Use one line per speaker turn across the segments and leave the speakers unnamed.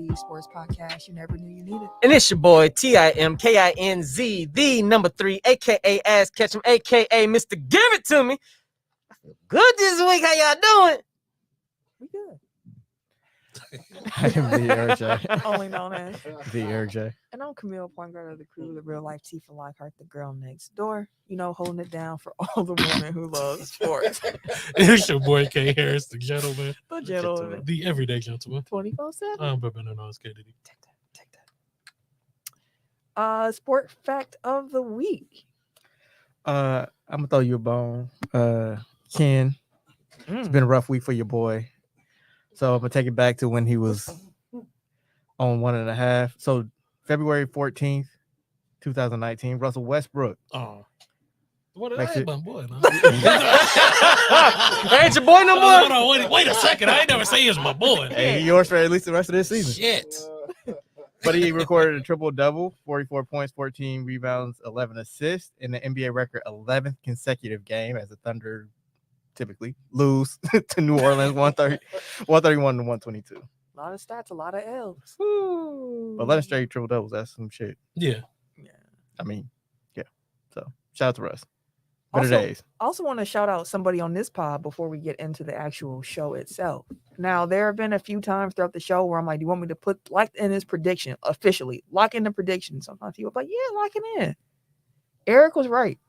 the sports podcast you never knew you needed.
And it's your boy TIMKINZ, the number 3, aka Ass Ketchum, aka Mr. Give It To Me. I feel good this week. How y'all doing?
We good.
I am the RJ.
Only known as
The RJ.
And I'm Camille, point guard of the crew, the real life Tifa Lockhart, the girl next door. You know, holding it down for all the women who love sports.
It's your boy K Harris, the gentleman,
The gentleman.
the everyday gentleman.
24/7.
I'm better than us, KDD.
Take that. Sport fact of the week.
I'm gonna throw you a bone. Ken. It's been a rough week for your boy. So I'm gonna take it back to when he was on 1.5. So February 14th, 2019, Russell Westbrook.
Oh. What did
Makes
I
it-
my boy? No?
Ain't your boy no more?
Hold on, wait a second. I ain't never say he was my boy.
Hey, he yours for at least the rest of this season.
Shit.
But he recorded a triple-double, 44 points, 14 rebounds, 11 assists, in the NBA record 11th consecutive game as the Thunder typically lose to New Orleans 131 to 122.
A lot of stats, a lot of L's.
But 11 straight triple-doubles, that's some shit.
Yeah.
I mean, yeah. So shout out to Russ. Better days.
I also want to shout out somebody on this pod before we get into the actual show itself. Now, there have been a few times throughout the show where I'm like, do you want me to put lock in his prediction officially? Lock in the prediction. Sometimes people are like, yeah, lock it in. Eric was right.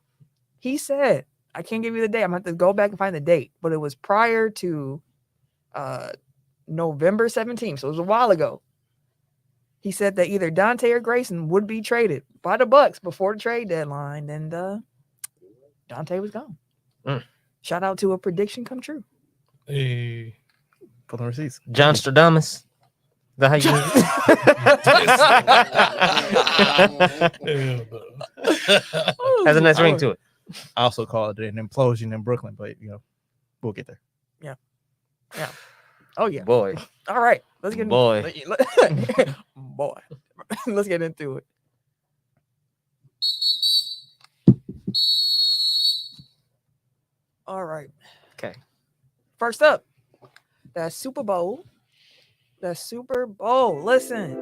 He said, I can't give you the date. I'm going to have to go back and find the date. But it was prior to November 17th. So it was a while ago. He said that either Dante or Grayson would be traded by the Bucks before the trade deadline. And Dante was gone. Shout out to a prediction come true.
Hey.
Pull the receipts.
John Stradamus. Is that how you Has a nice ring to it.
I also call it an implosion in Brooklyn, but we'll get there.
Oh, yeah.
Boy.
All right. Let's get
Boy.
Boy. Let's get into it. All right.
Okay.
First up, that Super Bowl. Listen,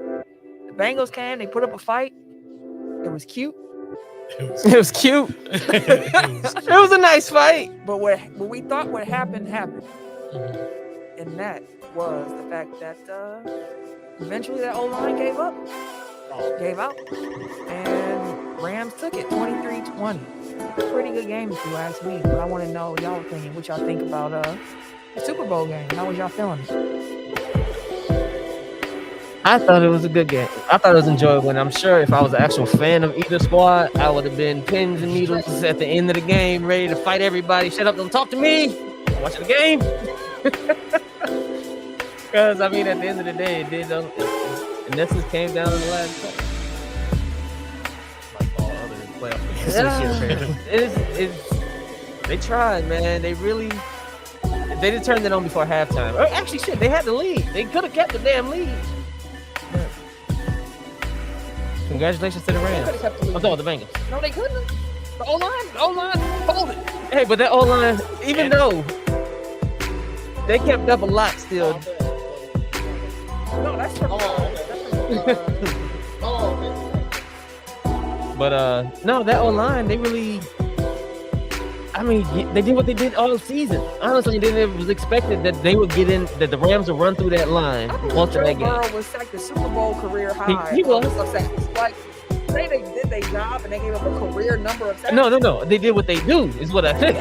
the Bengals came. They put up a fight. It was cute.
It was cute. It was a nice fight.
But what we thought would happen, happened. And that was the fact that eventually that O-line gave out. And Rams took it 23-20. Pretty good game if you ask me. But I want to know y'all opinion, what y'all think about the Super Bowl game. How was y'all feeling?
I thought it was a good game. I thought it was enjoyable. And I'm sure if I was an actual fan of either squad, I would have been pins and needles at the end of the game, ready to fight everybody. Shut up, don't talk to me. Watch the game. Because, I mean, at the end of the day, it did. And this just came down to the last play.
Like all other playoff games.
They tried, man. They didn't turn it on before halftime. Or actually, shit, they had the lead. They could have kept the damn lead. Congratulations to the Rams.
They could have kept the lead.
Oh, no, the Bengals.
No, they couldn't. The O-line folded.
Hey, but that O-line, even though they kept up a lot still.
No, that's for
But no, that O-line, they really, I mean, they did what they did all season. Honestly, it was expected that they would get in, that the Rams would run through that line once in
Joe
that game.
Burrow was sacked the Super Bowl career high.
He was.
Of sacks. Like, say they did their job and they gave up a career number of sacks.
No. They did what they do, is what I think.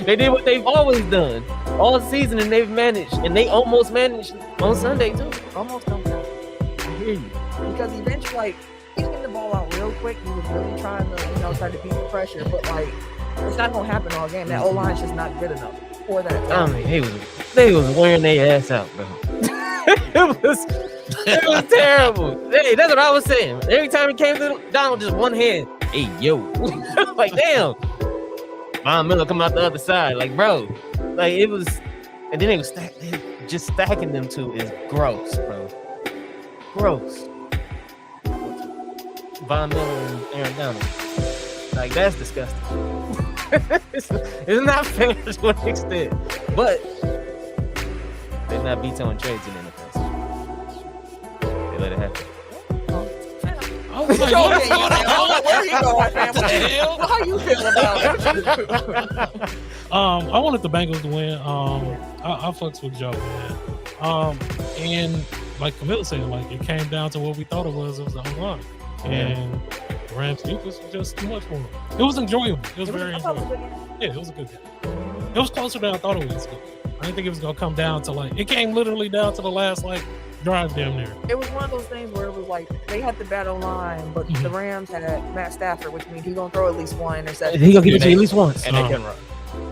They did what they've always done all season, and they've managed, and they almost managed on Sunday too.
Almost don't count.
I hear you.
Because eventually, like, he's getting the ball out real quick. He was really trying to, try to beat the pressure. But, like, it's not going to happen all game. That O-line's just not good enough for that.
I mean, they was wearing their ass out, bro. It was terrible. Hey, that's what I was saying. Every time he came to Donald, just one hand. Hey, yo. Like, damn. Von Miller come out the other side. Like, bro. Like, it was. And then they was just stacking them two is gross, bro. Gross. Von Miller and Aaron Donald. Like, that's disgusting. It's not fair to an extent. But they're not vetoing trades in the NFL. They let it happen.
I was like, what's going on?
Where you going, fam?
What the hell?
How you feel about it?
I wanted the Bengals to win. I fucks with Joe, man. And like Camille said, like it came down to what we thought it was. It was the O-line, and the Rams defense was just too much for them. It was enjoyable. It was very enjoyable. Yeah, it was a good game. It was closer than I thought it was. I didn't think it was gonna come down to like it came literally down to the last like drive down there.
It was one of those things where it was like they had the battle line, but the Rams had Matt Stafford, which means he's gonna throw at least one interception.
He gonna give it to you at least once.
And they can run.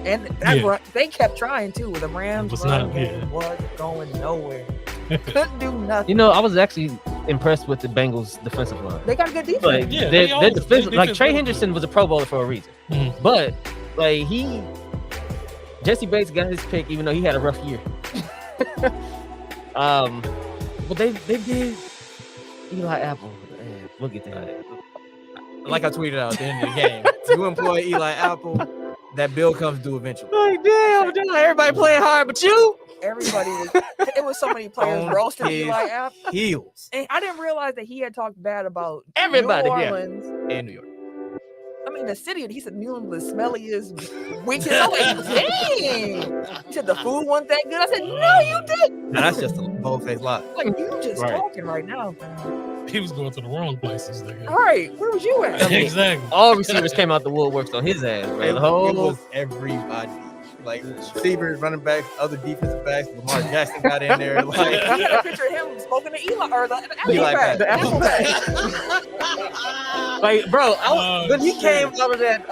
And that run, they kept trying too. The Rams run game was going nowhere. Couldn't do nothing.
You know, I was actually impressed with the Bengals defensive line.
They got a good defense.
Like,
Yeah,
their defense, like
defense
Trey
really
Henderson
good.
was a Pro Bowler for a reason. But like Jesse Bates got his pick, even though he had a rough year. But they did Eli Apple. We'll get to that.
Like I tweeted out at the end of the game, you employ Eli Apple, that bill comes due eventually.
Like damn, everybody playing hard, but you.
Everybody was. It was so many players
On
roasting
his
Eli Apple.
Heels
And I didn't realize that he had talked bad about
Everybody,
New
yeah.
Orleans.
in New York.
I mean, the city. He said New Orleans was smelliest, weakest. I'm like, dang. He said the food wasn't that good. I said, no, you didn't.
Now that's just a bold-faced lie.
Like you just
Right.
talking right now, man.
He was going to the wrong places. Nigga.
All right, where was you at?
Exactly.
All receivers came out the woodworks on his ass, bro.
It
The whole
was everybody. Like receivers, running backs, other defensive backs. Lamar Jackson got in there.
He
Like
had a picture of him smoking the Eli or the apple
Eli
pack.
pack.
The apple pack.
like, bro. When he came out of that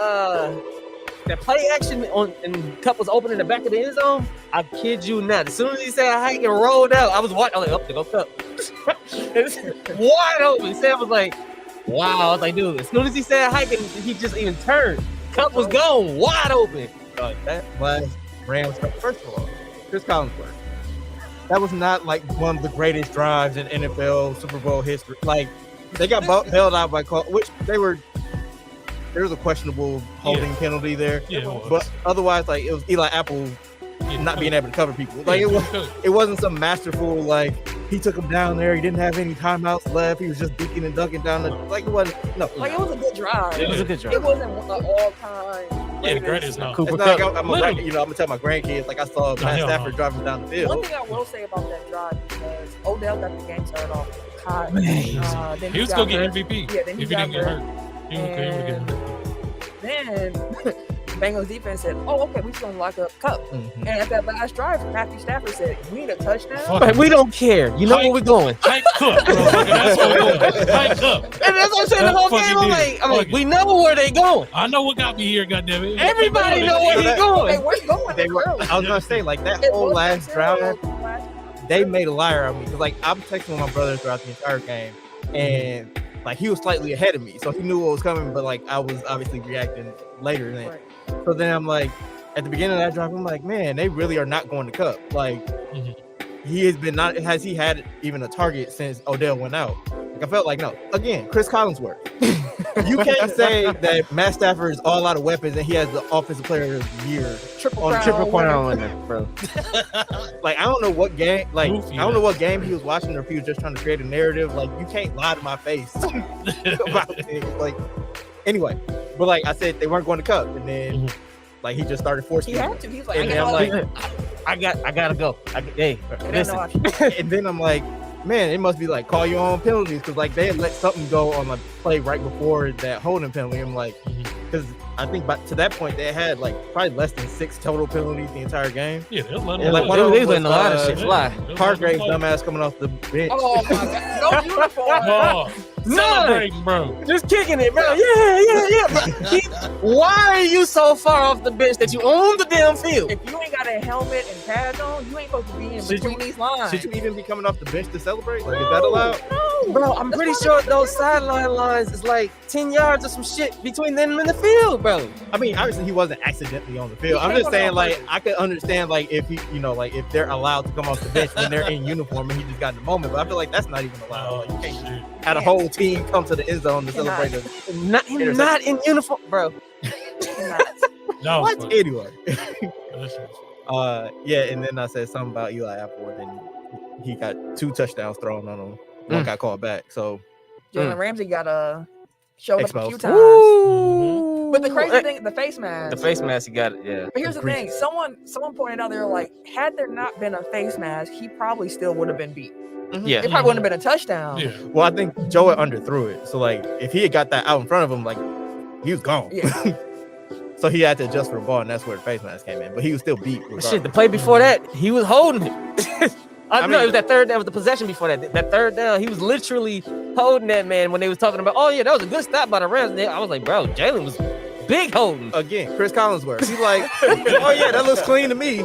play action on and Cup was open in the back of the end zone, I kid you not. As soon as he said hike and rolled out, I was watching. I was like, oh, there go Cup. It's wide open. Sam was like, wow. I was like, dude. As soon as he said hike and he just even turned, Cup was gone wide open.
that was Rams. First of all, Chris Collinsworth. That was not like one of the greatest drives in NFL Super Bowl history. Like they got bailed out by call, which there was a questionable holding penalty there.
Yeah, it was.
But otherwise, like it was Eli Apple
Yeah,
not being able to cover people. Like
yeah,
it wasn't some masterful like he took him down there. He didn't have any timeouts left. He was just deaking and dunking down the like it wasn't
Like it was a good drive.
It was a good drive.
It wasn't an all-time.
Yeah, the greatest now.
Cooper
It's not
Cup.
like I'm gonna tell my grandkids like I saw Matt
hell
Stafford
no.
driving down the
One
field.
thing I will say about that drive because Odell got the game started off hot.
Man,
Then
He was
got
gonna get
hurt.
MVP.
Yeah, then he
if he
got
didn't get
hurt.
hurt. He would get MVP.
Then Bengals defense said, "Oh, okay, we just gonna lock up Cup."
Mhm.
And at that last drive, Matthew Stafford said, "We need a touchdown."
Fuck.
Like, we don't care. You know where we're going.
Hype Cup, bro. That's what we're doing. Hype Cup.
And that's what I'm saying the whole
Fuck
game.
you
I'm
did.
like,
Fuck
we know where they going.
I know what got me here, goddammit.
Everybody know where he
Hey,
going.
we're going
They were,
early.
I was gonna say like that
It
whole
wasn't
last
until
drive,
last-
they made a liar of me because like I'm texting with my brother throughout the entire game, and like he was slightly ahead of me, so he knew what was coming, but like I was obviously reacting later than.
Right.
So then I'm like, at the beginning of that drive, I'm like, man, they really are not going to Cup. Like he has he had even a target since Odell went out? Like I felt like no. Again, Chris Collinsworth. You can't say that Matt Stafford is all out of weapons and he has the offensive player of the year.
Triple
On
crown
Triple
winner.
winner, bro.
Like I don't know what game, like
Goofy,
I don't know what game he was watching or if he was just trying to create a narrative. Like you can't lie to my face about things. Like anyway, but like I said, they weren't going to Cup, and then like he just started forcing.
He
it.
had to. He was like,
And
I
then I'm
got
like,
I gotta go. Hey,
and
listen.
and then I'm like, man, it must be like call your own penalties because like they had let something go on the play right before that holding penalty. I'm like, because I think to that point they had like probably less than 6 total penalties the entire game.
Yeah, they'll let
Yeah,
him
like
play.
one of them
They
was,
letting a lot of shit fly.
Hargrave's dumbass coming off the bench.
Oh my God! No uniform.
Oh, celebrating, bro.
Just kicking it, bro. Yeah. Bro. Why are you so far off the bench that you own the damn field?
If you ain't got a helmet and pads on, you ain't supposed to be in
Should
between these lines.
Should you even be coming off the bench to celebrate? Like, is that allowed?
No,
Bro, I'm pretty sure those sideline lines is like 10 yards or some shit between them and the field, bro.
I mean, obviously he wasn't accidentally on the field.
He
I'm
came
just
on
saying,
on
like,
purpose.
I could understand, like, if he, like, if they're allowed to come off the bench when they're in uniform and he just got in the moment. But I feel like that's not even allowed. Like, you can't
shit.
have a whole team come to the end zone to
Cannot.
celebrate it.
Not in uniform, bro.
No,
What?
fuck.
Anyway,
That shit was-
yeah, and then I said something about Eli Apple, and then he got 2 touchdowns thrown on him. one got called back. So
Jalen Ramsey got showed up a few
Exposed.
times.
Ooh.
But the crazy thing, the face mask.
The face mask, he got it. Yeah.
But here's the thing: someone pointed out, they were like, had there not been a face mask, he probably still would have been beat.
Yeah.
It probably wouldn't have been a touchdown.
Yeah.
well, I think Joe underthrew it. So like, if he had got that out in front of him, like he was gone.
Yeah.
So he had to adjust for the ball, and that's where the face mask came in. But he was still beat.
Shit, the play before that, he was holding it. I
mean-
know it was that third down, was the possession before that. That third down, he was literally holding that man when they was talking about, oh yeah, that was a good stop by the Rams. I was like, bro, Jalen was big holding.
Again, Chris Collinsworth. He's like, oh yeah, that looks clean to me.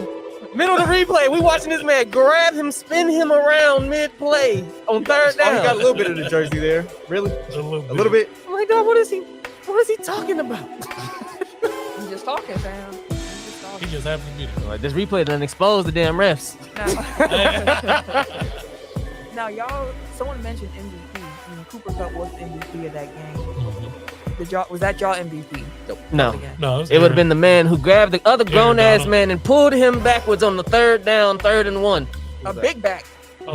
Middle of the replay, we watching this man grab him, spin him around mid-play on third
Oh,
down.
he got a little bit of the jersey there. Really?
A little
bit.
I'm like, dog, what is he talking about?
He's just talking, fam. He's just
He
talking.
just happened to be there.
Like, this replay done exposed the damn refs.
Now, y'all, someone mentioned MVP. Cooper Kupp was the MVP of that game. Was that y'all MVP?
No.
Again.
No,
It would have been the man who grabbed the other grown-ass
Donald.
man and pulled him backwards on the third down, 3rd and 1.
A big back.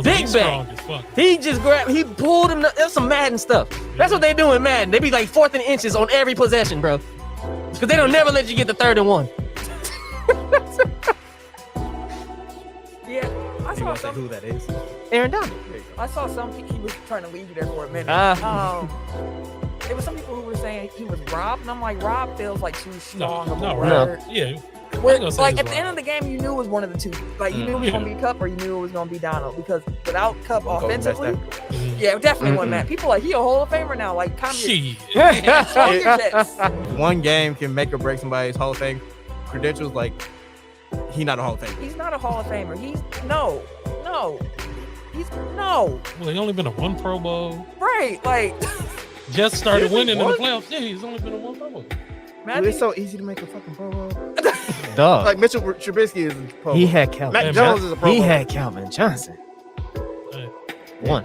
Big
strong as fuck.
He pulled him. That's some Madden stuff. That's what they do in Madden. They be like 4th and inches on every possession, bro. Because they don't never let you get the 3rd and 1.
Yeah, I
You
saw
gonna say
some.
who that is?
Aaron Donald.
I saw some. He was trying to leave you there for a minute. There was some people who were saying he was robbed, and I'm like, Rob feels like too strong of a
no,
word.
Yeah.
Where,
gonna say
like
he's
at the end of the game, you knew it was one of the two. Like you knew it was gonna be Cup or you knew it was gonna be Donald, because without Cup offensively, yeah, definitely wasn't that. People like he a Hall of Famer now. Like, calm your,
Shit.
calm your jets.
One game can make or break somebody's Hall of Fame credentials. Like, he not a Hall of Famer.
He's not a Hall of Famer. He's no.
Well, he only been to one Pro Bowl.
Right, like
Just started
Really?
winning in
What?
the playoffs. Yeah, he's only been to one Pro Bowl.
imagine,
It's so easy to make a fucking Pro Bowl.
Dog.
Like Mitchell Trubisky is a Pro Bowl.
He had Calvin.
Mac
Yeah,
Jones is a Pro
He
Bowl.
had Calvin Johnson.
Hey.
One.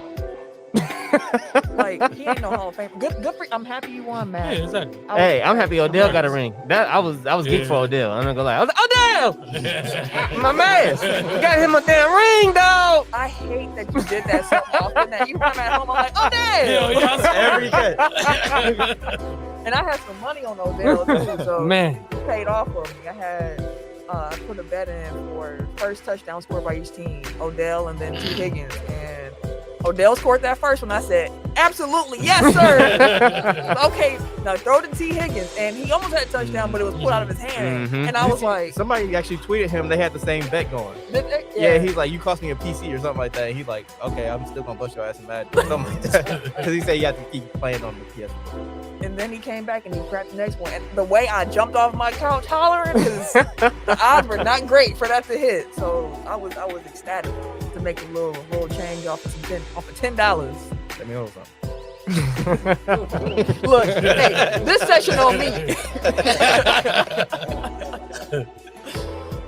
like he ain't no Hall of Famer. Good for. I'm happy you won,
Yeah,
man.
exactly.
Hey, I'm happy Odell got a ring. That I was geeked for Odell. I'm not gonna lie. I was like, Odell, my man, you got him a damn ring, dog.
I hate that you did that so often that you come at home. I'm like, oh damn.
Every catch.
And I had some money on Odell too, so
Man,
he paid off for me. I put a bet in for first touchdown scored by each team, Odell and then T. Higgins. And Odell scored that first one. I said, absolutely, yes, sir. Okay, now throw to T. Higgins. And he almost had a touchdown, but it was pulled out of his hand.
Mhm.
And I was like,
Somebody actually tweeted him. They had the same bet going. Yeah, he's like, you cost me a PC or something like that. And he's like, okay, I'm still gonna bust your ass in Madden. Something like that. Because he said you have to keep playing on the PS.
And then he came back and he grabbed the next one. And the way I jumped off my couch hollering, because the odds were not great for that to hit. So I was ecstatic to make a little change off of $10.
Let me know something.
Look, hey, this session on me.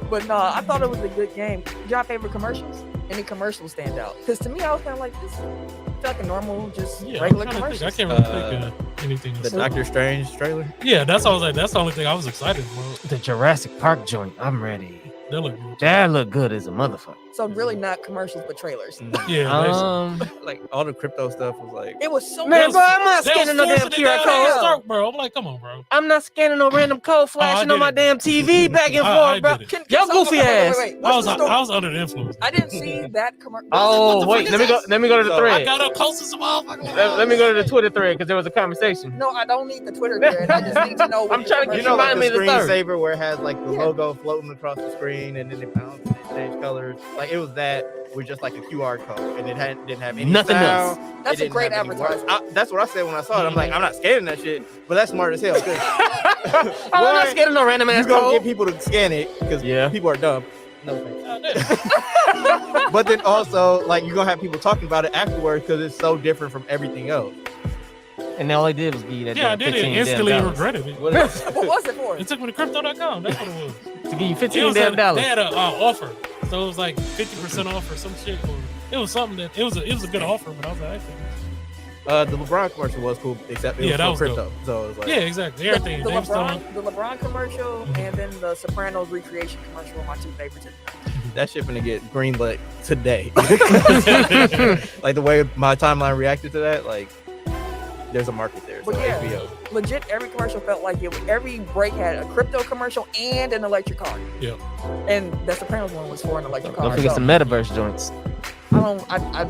But no, I thought it was a good game. Did y'all favorite commercials? Any commercials stand out? Because to me, I was kind of like, this felt like a normal, just
Yeah,
regular
I'm trying to
commercial.
think. I can't really think of anything.
The
else.
Doctor Strange trailer.
Yeah, that's all I was like. That's the only thing I was excited for.
the Jurassic Park joint. I'm ready.
They look good.
That look good as a motherfucker.
So really not commercials, but trailers.
Yeah,
Like all the crypto stuff was like.
It was so
Man,
much.
bro, I'm not
they
scanning no
was
damn
forcing it
QR
down
code.
our throat, bro. I'm like, come on, bro.
I'm not scanning no random code flashing on my
did it.
damn TV back and
I
forth, bro.
did it.
Yo, goofy ass.
Wait.
I
What's
was
the story?
I was under the influence.
I didn't see that commercial.
Oh,
What
wait,
the
let me
fuck
go.
is
Let me go to the
So,
I
thread.
got up close as a motherfucker.
Let me go to the Twitter thread because there was a conversation.
this? No, I don't need the Twitter thread. I just need to know.
I'm trying to
You
get
know,
remind
like
me
the
of the third.
screensaver where it has like the
Yeah.
logo floating across the screen and then it bounces and it changes colors. Like it was that with just like a QR code and it didn't have any
Nothing
sound.
else.
That's
It
a
didn't
great
have any words.
advertisement.
That's what I said when I saw it. I'm like, I'm not scanning that shit, but that's smart as hell. 'Cause
I'm not
Boy,
scanning no random
you
ass
gonna get
code.
people to scan it because
Yeah.
people are dumb. No thanks.
God damn.
But then also, like, you're gonna have people talking about it afterwards because it's so different from everything else.
And all they did was give you that
Yeah, I
damn
did it
15
instantly
damn
and
dollars.
regretted it.
What was it for?
It took me to crypto.com. That's what it was.
To give you
It
15
was
damn
They
dollars.
had an offer, so it was like 50% off or some shit. It was something that it was a good offer, but I was like,
The LeBron commercial was cool, except it
Yeah,
was
that
for
was
crypto. So it was like,
yeah, exactly. Everything.
The
They was telling,
LeBron commercial
Mhm.
and then the Sopranos recreation commercial were my two favorites.
that shit finna get greenlit today. Like the way my timeline reacted to that, like there's a market there. So
But yeah.
HBO.
Legit, every commercial felt like it. Every break had a crypto commercial and an electric car.
Yeah.
And the Sopranos one was for an electric car.
Don't forget
so
some metaverse joints.
I don't. I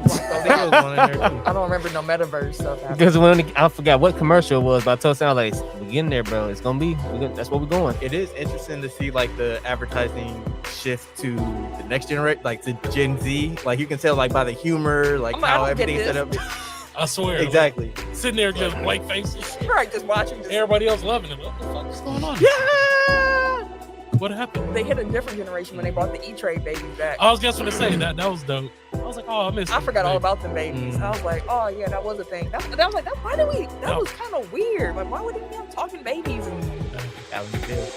There was one in there too.
I don't remember no metaverse stuff. happening.
Because when I forgot what commercial it was, but I told Sam like, "We getting there, bro. It's gonna be. That's where we're going."
It is interesting to see like the advertising shift to the next generation, like to Gen Z. Like you can tell like by the humor, like
I'm like, I
how
don't get
everything's set up.
I swear.
Exactly.
Like, sitting there just blank faces.
Right, just watching. Just,
Everybody else loving it. What the fuck is going on?
Yeah.
What happened?
they hit a different generation when they brought the E-Trade babies back.
I was just gonna say that was dope. I was like, oh, I missed.
I
it.
forgot all
Baby.
about them babies. I was like, oh yeah, that was a thing. That was like, why did we? That was kind of weird. Like, why would they be talking babies? And
That was good.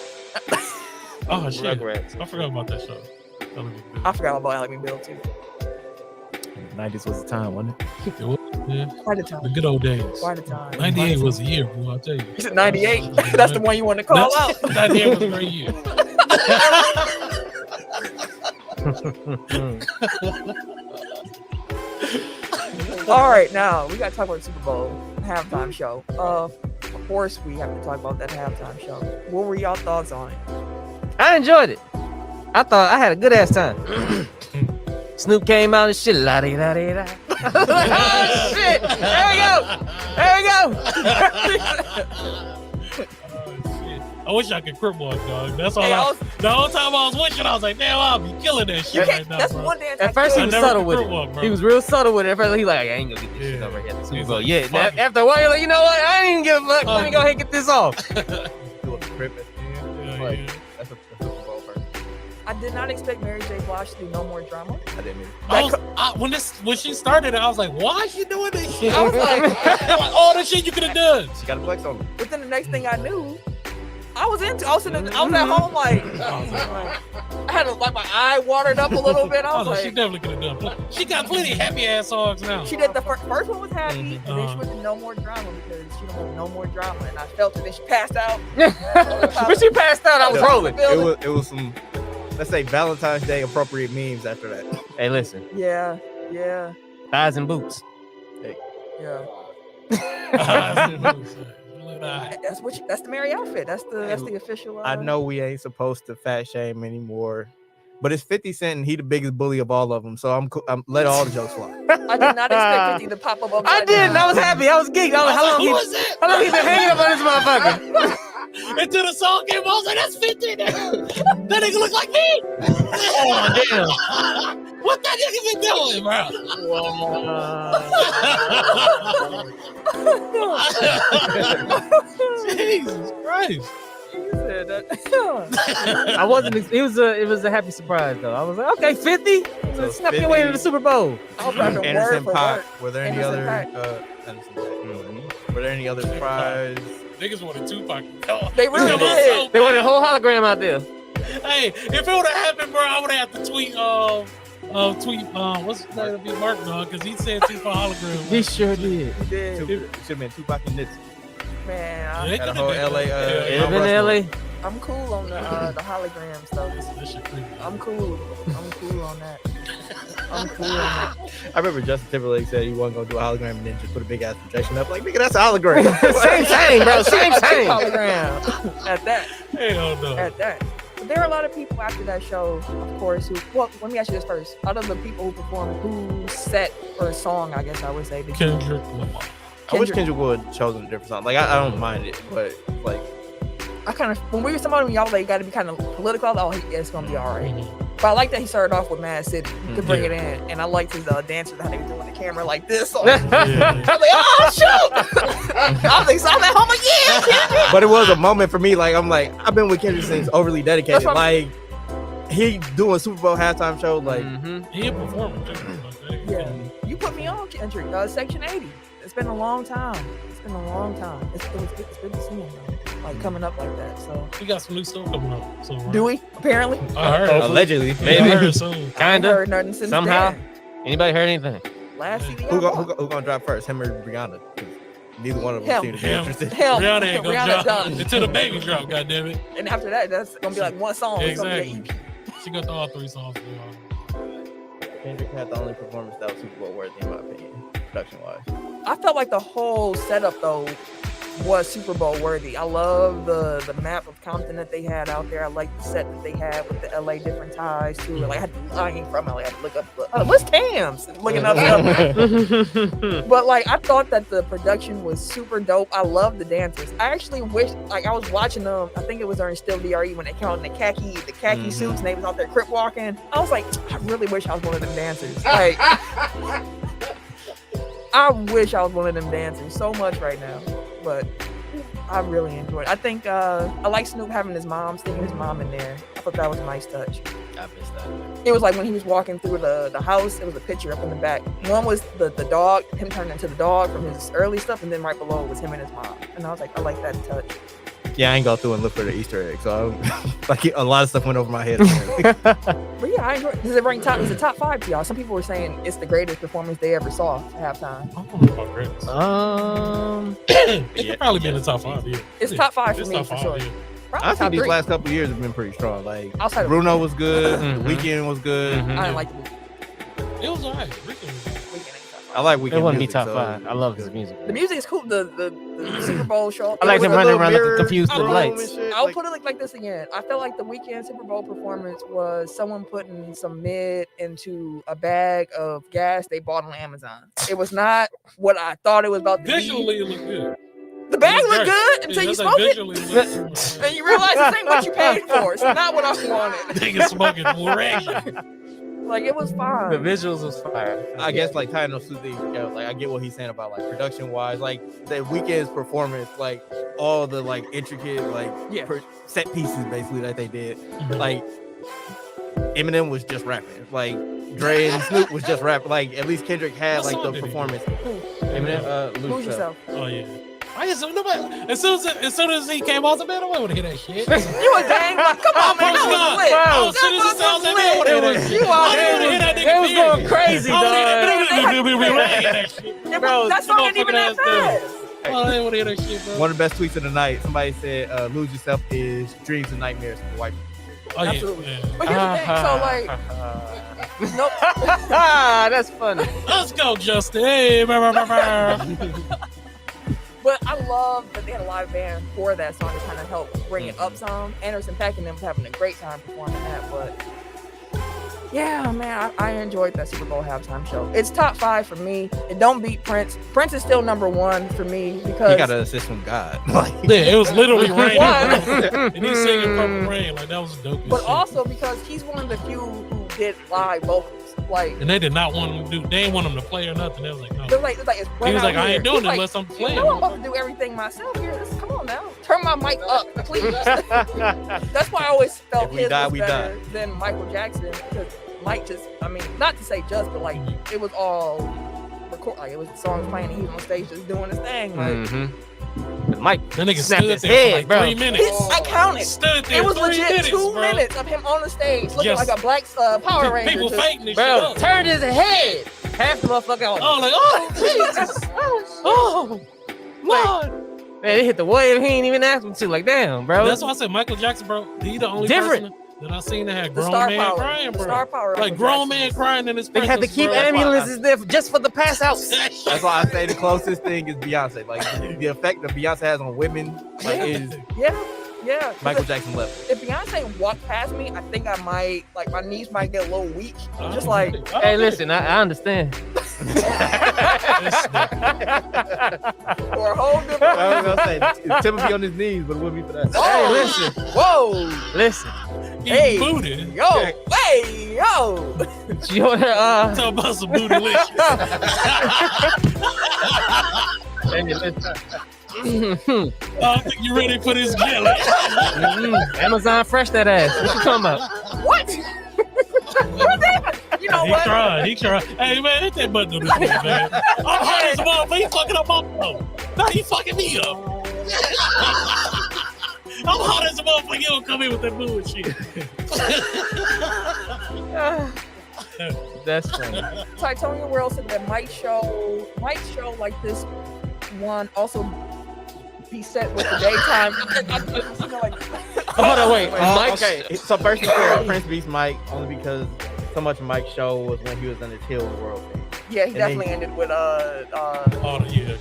Oh shit!
Rugrats.
I forgot about that show.
I forgot about Ally McBeal too.
90s was the time, wasn't it?
It was, yeah,
Quite a time.
the good old days.
Quite a time.
98 was a year, boy. I'll tell you.
Is it 98? That's the one you want to call out.
98 was a great year.
All right, now we got to talk about the Super Bowl halftime show. Of course, we have to talk about that halftime show. What were y'all thoughts on it?
I enjoyed it. I thought I had a good ass time. Snoop came out and shit. La di da di da. Shit. There we go. There we go.
Oh, shit. I wish I could crip walk, dog. That's all.
Hey,
The whole time I was wishing, I was like, damn, I'll be killing that
You
shit
can't.
right now,
That's
bro.
one dance.
At first he
I
was
never
subtle
could
with
crip
it.
walk, bro.
He was real subtle with it. At first he like, I ain't gonna get this shit
Yeah.
over here at the Super
He's
Bowl.
like,
Yeah.
fuck it.
After a while, you're like, you know what? I ain't even give a fuck. Let me go ahead and get this off.
Do a crip at the end.
Yeah,
Like,
yeah.
that's a Super Bowl person.
I did not expect Mary J. Blige to do no more drama.
I didn't even.
When she started, I was like, why is she doing this shit?
I was like,
all the shit you could have done.
She got a flex on me.
but then the next thing I knew, I was at home like, I had like my eye watered up a little bit. I
Oh,
was
no, she
like,
definitely could have done. She got plenty of happy ass songs now.
she did the first one was happy, and then she
Uh-huh.
went to no more drama because she don't want no more drama, and I felt it. Then she passed out.
When she passed out, I was
Yeah.
rolling.
It was some, let's say, Valentine's Day appropriate memes after that.
Hey, listen.
Yeah.
Thighs and boots.
That's the Mary outfit. That's the official.
I know we ain't supposed to fat shame anymore, but it's 50 Cent and he the biggest bully of all of them. So I'm let all the jokes fly.
I did not expect 50 to pop up.
I
upside
didn't.
down.
I was happy. I was geeked. I was like, how long he been hanging up on this motherfucker?
Until the song came on, I was like, that's 50. That nigga look like me.
Oh, damn.
What that nigga been doing, bro? Jesus Christ.
You said that.
I wasn't. It was a happy surprise though. I was like, okay, 50.
So
Snuck your way
50.
into the Super Bowl.
I was rapping word
Anderson
for
Paak.
word.
Were there any
Anderson
other?
Paak.
Anderson Paak. Were there any other surprise?
Niggas wanted Tupac.
They really
Come on,
did.
so
They wanted a whole hologram out there.
Hey, if it would have happened, bro, I would have had to tweet. What's that? Be Mark, dog, because he said Tupac hologram.
He sure did.
He did.
Should have been Tupac and Nipsey.
Man,
They
Had a
could've
whole
been-
LA.
It
Mount
been
Rushmore.
LA.
I'm cool on the hologram stuff.
That shit creepy.
I'm cool on that. I'm cool on that.
I remember Justin Timberlake said he wasn't gonna do a hologram and then just put a big ass projection up. Like, nigga, that's a hologram.
Same thing, bro. Same thing.
Hologram. At that.
Hell no.
At that. But there are a lot of people after that show, of course, who, well, let me ask you this first. Out of the people who performed, who set or song, I guess I would say, did you-
Kendrick Lamar.
I wish Kendrick would have chosen a different song. Like, I don't mind it, but like,
I kind of, when we were talking about y'all, like, got to be kind of political. I thought, oh, yeah, it's going to be all right. But I like that he started off with Mad City to bring it in. And I liked his dancers, how they were doing the camera like this. So I was like, oh, shoot. I was like, so I'm at home again.
but it was a moment for me. Like, I'm like, I've been with Kendrick since overly dedicated.
That's what
Like, he doing Super Bowl halftime show. Like,
He a performer, too.
Yeah. You put me on, Kendrick. Section 80. It's been a long time. It's been a long time. It's good to see him, though. Like, coming up like that. So,
He got some new stuff coming up. So,
do we? Apparently.
I heard.
Allegedly,
Yeah, I
maybe,
heard soon.
I ain't
kinda,
heard nothing since
somehow.
then.
Anybody heard anything?
Last CD
who
I bought.
gonna drop first? Him or Rihanna? 'Cause neither one of them
Him.
seem to be
Him.
interested.
Hell,
Rihanna ain't gonna
Rihanna
drop
done.
until the baby drop, goddammit.
And after that, that's gonna be like one song. It's gonna be
Exactly. She got all 3 songs for y'all.
Kendrick had the only performance that was Super Bowl worthy, in my opinion, production wise.
I felt like the whole setup though was Super Bowl worthy. I love the map of Compton that they had out there. I like the set that they had with the LA different ties too. Like I had to lying from LA. I had to look up what's Tams? Looking up stuff. But like I thought that the production was super dope. I love the dancers. I actually wish like I was watching them. I think it was during Still DRE when they came out in the khaki suits and they was out there crip walking. I was like, I really wish I was one of them dancers. Like I wish I was one of them dancers so much right now. But I really enjoyed it. I think I like Snoop having his mom, sticking his mom in there. I thought that was a nice touch.
I missed that.
It was like when he was walking through the house, it was a picture up in the back. One was the dog, him turning into the dog from his early stuff, and then right below was him and his mom. And I was like, I like that touch.
Yeah, I ain't go through and look for the Easter egg, so like a lot of stuff went over my head.
But yeah, I enjoyed it. Does it rank top? It's a top 5 to y'all. Some people were saying it's the greatest performance they ever saw at halftime.
I don't know about greatest. It could probably be in the top 5. Yeah,
It's top 5 for
It's
me
top
for
5,
sure.
yeah.
Probably
I think
top
these
3.
last couple of years have been pretty strong. Like
Outside of
Bruno was good,
Mhm.
The Weeknd was good.
Mhm.
I didn't like the
It was alright. Ricky was alright.
Weeknd. Ain't top 5.
I like Weeknd.
It wouldn't be
music,
top
so-
5. I love his music.
The music is cool. The Super Bowl show.
I like
it
him
was a
running
little
around looking
mirror
confused with
room
lights.
I'll put it like this again. I felt like the Weeknd Super Bowl performance was someone putting some mid into a bag of gas they bought on Amazon. It was not what I thought it was about to be.
Visually, it looked good.
The bag
It was
looked
great.
good until you
that's
smoke it.
visually it looked
And you realize this ain't what you paid for. It's not what I wanted.
Nigga smoking ragged.
Like, it was
The
fine.
visuals was fire.
I guess like tying those two things together, like I get what he's saying about like production wise, like the Weeknd's performance, like all the like intricate like
Yeah.
set pieces basically that they did. Like Eminem was just rapping, like Dre and Snoop was just rapping. Like at least Kendrick had
What
like
song
the
did he do?
performance.
Eminem,
Lose yourself.
Oh yeah. I guess nobody. As soon as he came out, man, I want to hear that shit.
You a gang? Like, come on, man. That was lit.
Bro, as soon as he sounds like that, I want to hear that shit.
You
I
out
don't want to hear that nigga.
It was going crazy,
I
dog.
don't
That song ain't even that fast.
want to hear that shit, bro.
One of the best tweets of the night. Somebody said, "Lose yourself is dreams and nightmares for white people."
Oh, yeah.
Absolutely.
Yeah.
But here's the thing. So, like, nope.
That's funny.
Let's go, Justin. Hey,
But I love that they had a live band for that song to kind of help bring it up some. Anderson .Paak and them was having a great time performing that. But yeah, man, I enjoyed that Super Bowl halftime show. It's top 5 for me. It don't beat Prince. Prince is still number 1 for me because
He got an assist from God. Like,
yeah, it was literally raining.
One.
And he's singing Purple Rain. Like, that was dope. as
but
shit.
also because he's one of the few who did live vocals. Like,
And they did not want him to do, they didn't want him to play or nothing. They was like, no.
it's like it's
He was like, I ain't doing
He's
it
like,
unless I'm
you
playing.
know I'm about to do everything myself here. Come on now. Turn my mic up, please. That's why I always felt
If we
his
die,
was
we
better than Michael Jackson because Mike just, I mean, not to say just, but like it was all record, like it was the songs playing and he was on stage just doing his thing. Like
Mike,
That nigga
snapped
stood
his
there
head,
for like
bro.
3 minutes.
I counted.
Stood there
It was
3
legit
minutes,
2
bro.
minutes of him on the stage looking
Yes.
like a black Power Ranger.
People
just-
faking this
Bro,
shit up.
turned his head. Half the motherfucker on.
Oh, like, oh, Jesus.
Oh, Lord. Man, they hit the wave. He ain't even asked him to. Like, damn, bro.
That's why I said Michael Jackson, bro. He the only
Different.
person that I seen that had
the
grown
star
man
power.
crying,
The
bro.
star power.
Like grown man crying in his
They had to
presence,
keep
bro.
ambulances there just for the pass outs.
that's why I say the closest thing is Beyonce. Like the effect that Beyonce has on women, like is
Yeah.
Michael Jackson level.
If Beyonce walked past me, I think I might, like, my knees might get a little weak. Just like,
Hey, listen, I understand.
for a whole different.
I was gonna say Tim would be on his knees, but it wouldn't be for that.
Hey, listen,
Whoa.
listen.
Hey.
Booty.
Yo. Hey. Yo.
You want to,
Talk about some bootylicious.
hey, listen.
I don't think you ready for this jelly.
Amazon fresh that ass. What you talking about?
What? You know
He
what?
tried. He tried. Hey, man, hit that button on this one, man. I'm hard as a motherfucker. He fucking up my phone. Now he fucking me up. I'm hard as a motherfucker. You don't come in with that bullshit.
That's funny.
Titonia World said that might show like this one also be set with the daytime.
Hold on, wait. Mike,
Okay, so first and foremost, Prince beats Mike only because so much of Mike's show was when he was in his Heal the World thing.
Yeah, he
And
definitely
they-
ended with
Oh yeah.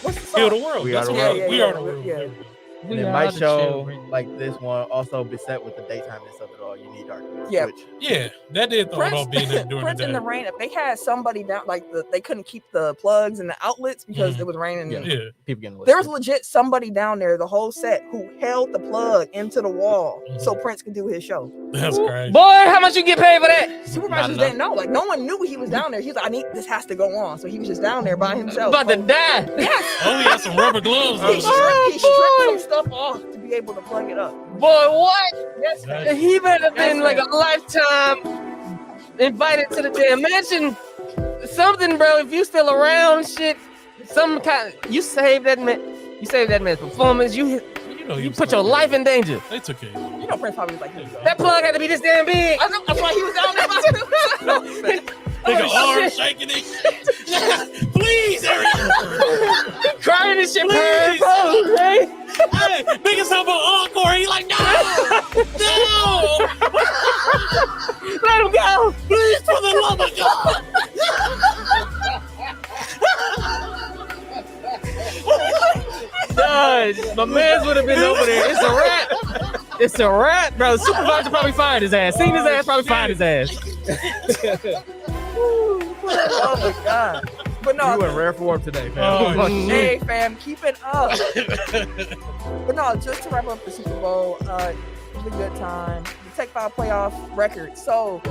what's the
Heal
song?
the world.
We
That's
Are the
what-
World.
We
Yeah,
are the world.
yeah.
There we go.
And
We
then
are
my
the
show,
children.
like this one, also beset with the daytimeness of it all. You need darkness.
Yeah.
Which,
Yeah, that did throw it off being there during
Prince
the
in
day.
the rain. If they had somebody down, like they couldn't keep the plugs and the outlets because
Mhm.
it was raining.
Yeah.
Yeah,
people getting
There was
listed.
legit somebody down there the whole set who held the plug into the wall so Prince could do his show.
that's crazy.
Boy, how much you get paid for that?
Supervisors
enough.
didn't know. Like no one knew he was down there. He's like, this has to go on. So he was just down there by himself.
About to die.
Yes.
Oh, he had some rubber gloves.
He
on.
stripped some stuff off to be able to plug it up.
Boy, what?
Yes.
Nice.
He better have been
That's
like a lifetime invited to the damn mansion. Something, bro. If you still around, shit. Some kind. You saved that man. You saved that man's performance. You
know, he
you
was
put your
fucking-
life in danger.
They took it.
You know Prince probably was like, here you go.
That plug had to be this damn big.
I know, that's why he was down there by himself.
Nigga,
Oh,
arm
shit.
shaking it. Please, Aaron.
Crying and shit.
Please.
Bro, right?
Hey, niggas talking about encore. He like, no, no.
Let him go.
Please, for the love of God.
God, my man's would have been over there. It's a wrap. It's a wrap, bro. Supervisor probably fired his ass. Seen his ass, probably fired his ass.
Oh my god. But no,
You in rare form today, fam.
Oh,
hey fam, keep it up. But no, just to wrap up the Super Bowl, it was a good time. The Tech 5 playoff record. So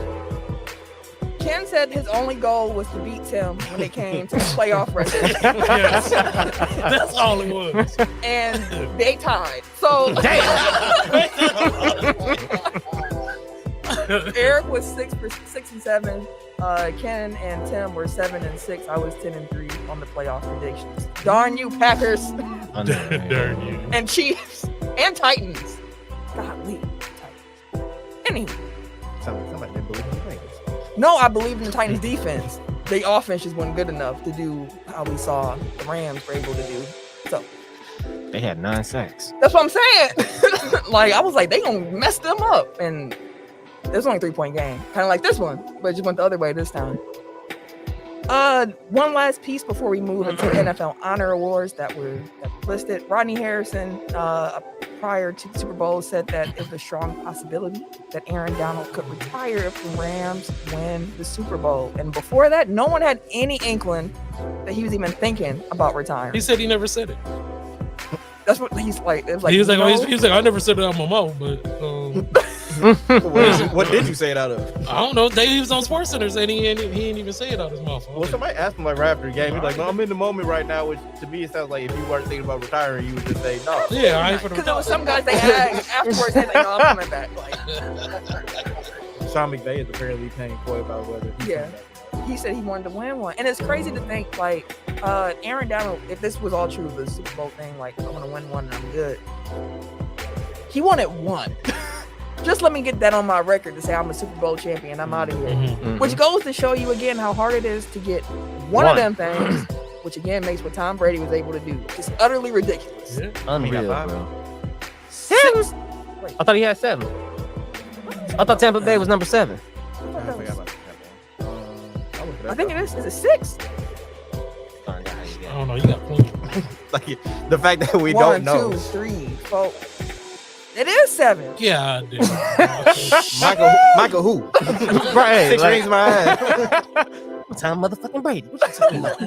Ken said his only goal was to beat Tim when it came to the playoff record.
Yes. That's all it was.
And they tied. So Eric was 6-7. Ken and Tim were 7-6. I was 10-3 on the playoff predictions. Darn you, Packers
Darn you.
and Chiefs and Titans. Golly, Titans. Anyway,
Somebody didn't believe in the Bengals.
no, I believe in the Titans' defense. The offense just wasn't good enough to do how we saw the Rams were able to do. So
They had 9 sacks.
that's what I'm saying. Like I was like, they gonna mess them up, and there's only a 3-point game, kind of like this one, but it just went the other way this time. One last piece before we move into NFL honor awards that were listed. Rodney Harrison, prior to the Super Bowl, said that it was a strong possibility that Aaron Donald could retire if the Rams win the Super Bowl. And before that, no one had any inkling that he was even thinking about retiring.
He said he never said it.
That's what he's like. It was like,
He was like,
no.
he was like, I never said it out my mouth, but
What did you say it out of?
I don't know. He was on SportsCenter saying he ain't even say it out his mouth.
Well, somebody asked him like right after the game. He's like, "No, I'm in the moment right now." Which to me, it sounds like if you weren't thinking about retiring, you would just say no.
Yeah, I ain't for
Because
the
there was some guys they had afterwards. They're like, "No, I'm coming back." Like,
Sean McVay is apparently paying coy about whether he's
Yeah.
coming back.
he said he wanted to win one, and it's crazy to think like Aaron Donald. If this was all true, the Super Bowl thing, like I'm gonna win one and I'm good. He wanted one. Just let me get that on my record to say I'm a Super Bowl champion. I'm out of here.
Mhm.
Which goes to show you again how hard it is to get one of them things, which again makes what Tom Brady was able to do just utterly ridiculous.
Yeah.
Unreal,
He got
bro.
6.
I thought he had 7. I thought Tampa Bay was number 7.
I forgot about that one.
I think it is. Is it 6?
I don't know. You got plenty.
Like the fact that we
1,
don't know.
2, 3, 4. It is 7.
Yeah, I did.
Michael who?
Right.
6 rings in my ass.
Time motherfucking Brady. What you talking about? You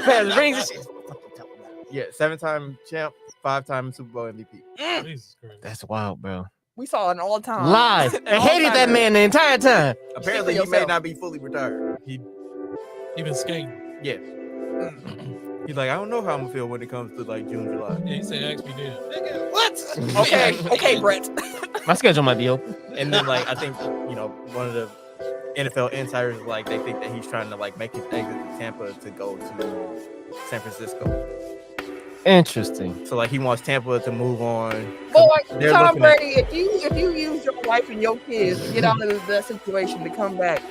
pass the rings and shit.
Yeah, 7-time champ, 5-time Super Bowl MVP.
Jesus Christ.
That's wild, bro.
We saw an all-time.
Live. I hated that man the entire time.
Apparently,
for
he may
yourself.
not be fully retired.
He been skating.
Yeah. He's like, I don't know how I'm gonna feel when it comes to like June, July.
Yeah, he said, "Ask me then."
Nigga, what? Okay, Brett.
My schedule might be open.
And then like I think one of the NFL insiders like they think that he's trying to like make his exit to Tampa to go to San Francisco.
Interesting.
So like he wants Tampa to move on.
Boy,
They're
Tom
looking at-
Brady, if you use your wife and your kids to get out of that situation to come back,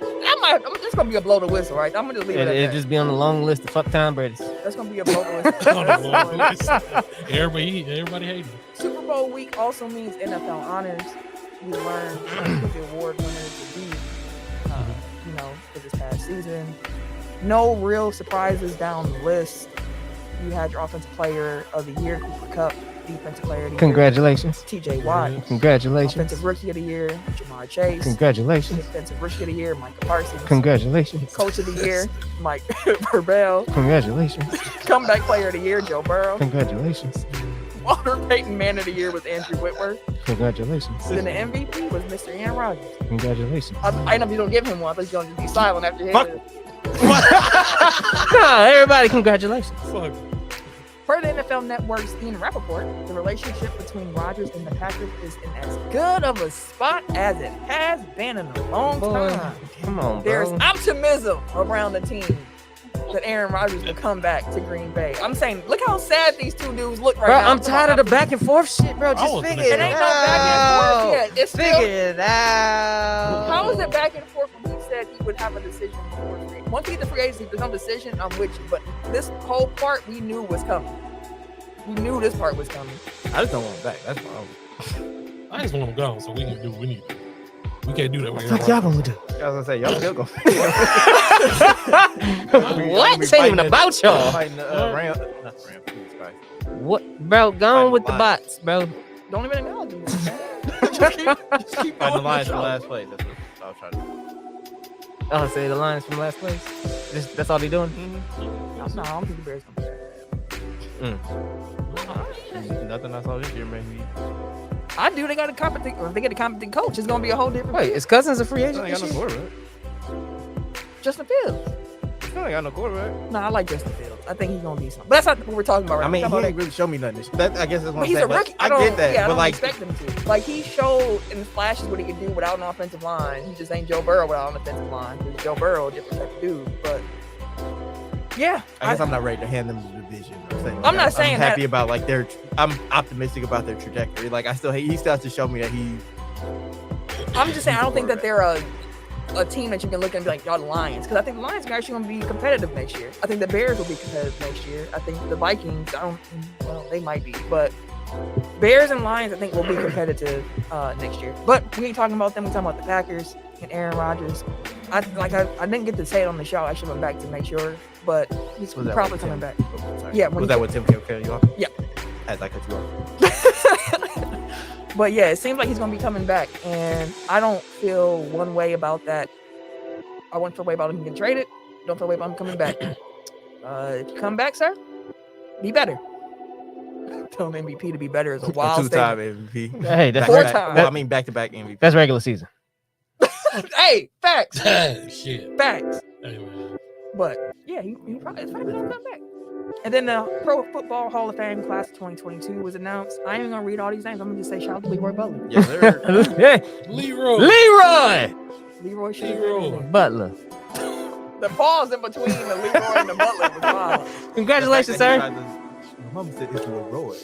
I'm just gonna be a blow the whistle, right? I'm gonna just leave it at
It'll
that.
just be on the long list of fuck Tom Brady's.
That's gonna be a blow the whistle.
Everybody hating.
Super Bowl week also means NFL honors. We learned what the award winners would be. for this past season. No real surprises down the list. You had your offensive player of the year, Cooper Kupp, defensive player of the
Congratulations.
year, TJ Watt,
Congratulations.
offensive rookie of the year, Jamar Chase,
Congratulations.
defensive rookie of the year, Micah Parsons,
Congratulations.
coach of the year, Mike Burbell,
Congratulations.
comeback player of the year, Joe Burrow,
Congratulations.
Walter Payton man of the year was Andrew Whitworth,
Congratulations.
then the MVP was Mr. Aaron Rodgers.
Congratulations.
I know if you don't give him one, I thought you were going to be silent after him.
Nah, everybody, congratulations.
Fuck.
Per the NFL Network's Ian Rappaport, the relationship between Rodgers and the Packers is in as good of a spot as it has been in a long time.
Come on,
There's
bro.
optimism around the team that Aaron Rodgers will come back to Green Bay. I'm saying, look how sad these two dudes look right
Bro,
now.
I'm tired of the back and forth shit, bro. Just
was
figure
gonna
it
It ain't no
out.
back and forth yet. It's
Figure
still,
it out.
how is it back and forth when he said he would have a decision before free? Once he get the free agency, if there's no decision, I'm with you. But this whole part we knew was coming. We knew this part was coming.
I just don't want him back. That's my own.
I just want him gone so we can do what we need to do. We can't do that with
What y'all gonna do?
I was gonna say y'all still go.
What? This ain't even about y'all.
Fighting, Ram. Not Ram. Jesus Christ.
What, bro? Go on with the bots, bro.
Don't even acknowledge him. Just keep
Fighting the
going
Lions
with
for
the
last place. That's what I was trying to do.
Oh, say the Lions from last place. That's all they doing.
show. No, I don't think the Bears gonna be
Nothing I saw this year made me.
I do. They got a competent. Or if they get a competent coach, it's gonna be a whole different.
Wait, is Cousins a free
I
agent
ain't got
this
no
year?
quarterback.
Justin Fields.
I ain't got no quarterback.
No, I like Justin Fields. I think he's gonna be something. But that's not what we're talking about right
I mean,
now.
he
We're talking
ain't really show me nothing. That I guess that's what
but
I'm
he's
saying.
a rookie.
I get that,
Yeah, I
but
don't
like,
expect him to. Like he showed in flashes what he could do without an offensive line. He just ain't Joe Burrow without an offensive line. Because Joe Burrow, a different type of dude. But yeah,
I guess I'm not ready to hand them the division.
I'm not saying
I'm
that.
happy about like their. I'm optimistic about their trajectory. Like he still has to show me that he.
I'm just saying I don't think that they're a team that you can look at and be like, y'all the Lions. Because I think the Lions are actually going to be competitive next year. I think the Bears will be competitive next year. I think the Vikings, they might be. But Bears and Lions, I think, will be competitive next year. But we ain't talking about them. We're talking about the Packers and Aaron Rodgers. I didn't get to say it on the show. I actually went back to make sure. But he's
Was that
probably
with
coming
Tim?
back.
Oh, sorry.
Yeah, when
Was
he-
that what Tim cut you off?
Yeah.
As I cut you off.
But yeah, it seems like he's going to be coming back. And I don't feel one way about that. I won't feel a way about him getting traded. Don't feel a way about him coming back. If you come back, sir, be better. Telling MVP to be better is a wild
Two-time
statement.
MVP.
Hey, that's
Four
Back-to-back-
times.
Well, I mean, back-to-back MVP.
that's regular season.
Hey, facts.
Shit.
Facts.
Hey, man.
But yeah, he probably it's probably gonna come back. And then the Pro Football Hall of Fame class of 2022 was announced. I ain't even gonna read all these names. I'm gonna just say shout out to Leroy Butler.
Yes, sir.
Hey,
Leroy.
Leroy
Leroy should
Leroy.
Butler.
The pause in between the Leroy and the Butler was wild.
Congratulations, sir.
My mom said it's Leroy.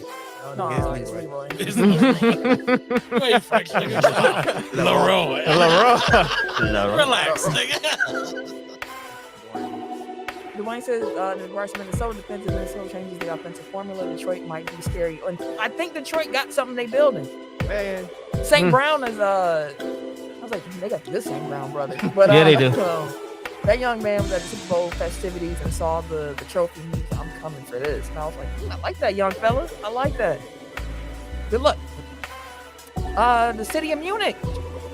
No, it's Leroy.
It's Leroy. Wait, Frank, nigga. Leroy.
Leroy.
Relax, nigga.
Dwayne says the Varsity Minnesota defensive Minnesota changes the offensive formula. Detroit might be scary. And I think Detroit got something they building.
Man,
St. Brown is I was like, they got this St. Brown brother. But
Yeah, they do.
That young man was at the Super Bowl festivities and saw the trophy. And he was like, I'm coming for this. And I was like, I like that young fella. I like that. Good luck. The city of Munich.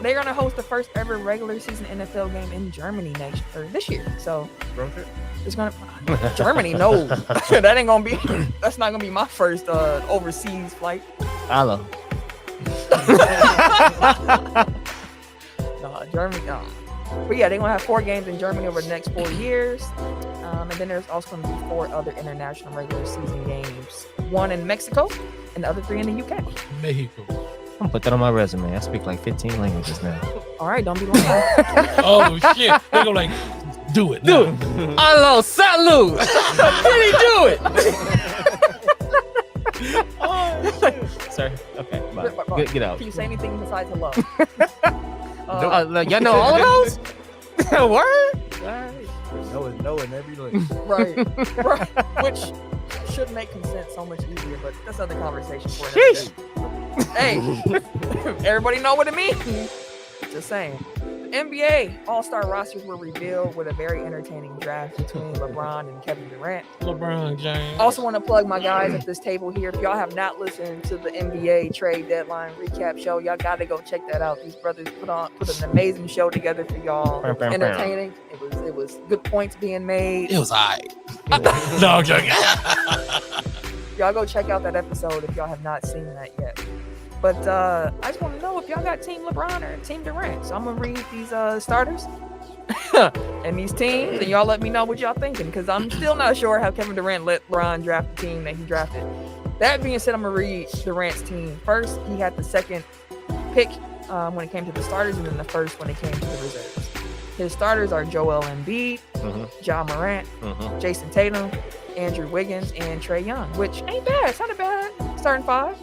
They're gonna host the first ever regular season NFL game in Germany this year. So
road trip.
it's gonna Germany. No, that ain't gonna be. That's not gonna be my first overseas flight.
Hello.
No, Germany. No. But yeah, they're gonna have 4 games in Germany over the next 4 years, and then there's also gonna be 4 other international regular season games. 1 in Mexico, and the other 3 in the UK.
Mexico.
I'm gonna put that on my resume. I speak like 15 languages now.
All right, don't be lying.
Oh, shit. They go like, do it.
Do
now.
Hello, salute. Did he do it? Sir, okay, bye. Get out.
Can you say anything besides hello?
Y'all know all of those? Word?
No in every language.
right. Which should make consent so much easier, but that's another conversation for another day. Hey, everybody know what it means. Just saying. NBA All-Star rosters were revealed with a very entertaining draft between LeBron and Kevin Durant.
LeBron James.
Also want to plug my guys at this table here. If y'all have not listened to the NBA trade deadline recap show, y'all got to go check that out. These brothers put an amazing show together for y'all. It was entertaining. It was good points being made.
It was alright.
No, I'm joking.
Y'all go check out that episode if y'all have not seen that yet. But I just want to know if y'all got Team LeBron or Team Durant. So I'm going to read these starters and these teams, and y'all let me know what y'all thinking, because I'm still not sure how Kevin Durant let LeBron draft the team that he drafted. That being said, I'm going to read Durant's team. First, he had the second pick when it came to the starters, and then the first when it came to the reserves. His starters are Joel Embiid, Ja Morant, Jason Tatum, Andrew Wiggins, and Trae Young, which ain't bad. It's not a bad starting five.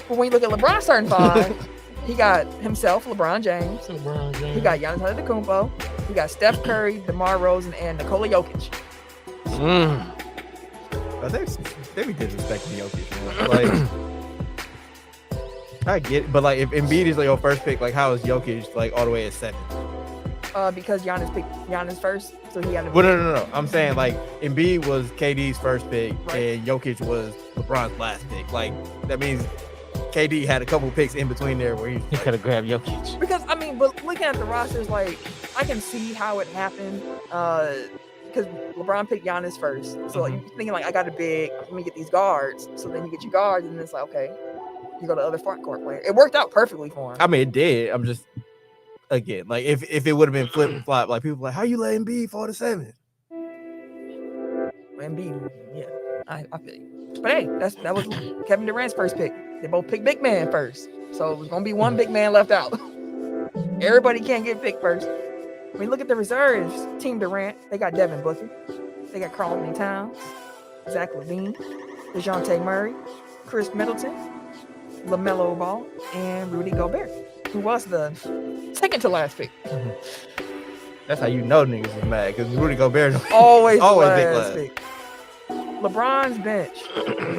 But when you look at LeBron's starting five, he got himself, LeBron James. He got Giannis Antetokounmpo. He got Steph Curry, DeMar DeRozan, and Nikola Jokic.
They be disrespecting Jokic. Like, I get it, but like if Embiid is like your first pick, like how is Jokic like all the way at 7?
Because Giannis picked Giannis first, so he had to.
Well, no. I'm saying like Embiid was KD's first pick, right, and Jokic was LeBron's last pick. Like that means KD had a couple picks in between there where he
could have grabbed Jokic.
Because I mean, but looking at the rosters, like I can see how it happened. Because LeBron picked Giannis first, so you're thinking like I got a big, let me get these guards. So then you get your guards, and it's like okay, you go to the other front court player. It worked out perfectly for him.
I mean, it did. I'm just again like if it would have been flip and flop, like people were like, how you let Embiid fall to 7?
Embiid, yeah, I feel you. But hey, that was Kevin Durant's first pick. They both picked big man first, so it was gonna be one big man left out. Everybody can't get picked first. When you look at the reserves, Team Durant, they got Devin Booker, they got Karl-Anthony Towns, Zach LaVine, DeJounte Murray, Chris Middleton, LaMelo Ball, and Rudy Gobert, who was the second to last pick.
That's how you know niggas is mad, because Rudy Gobert
always
big
last pick. LeBron's bench: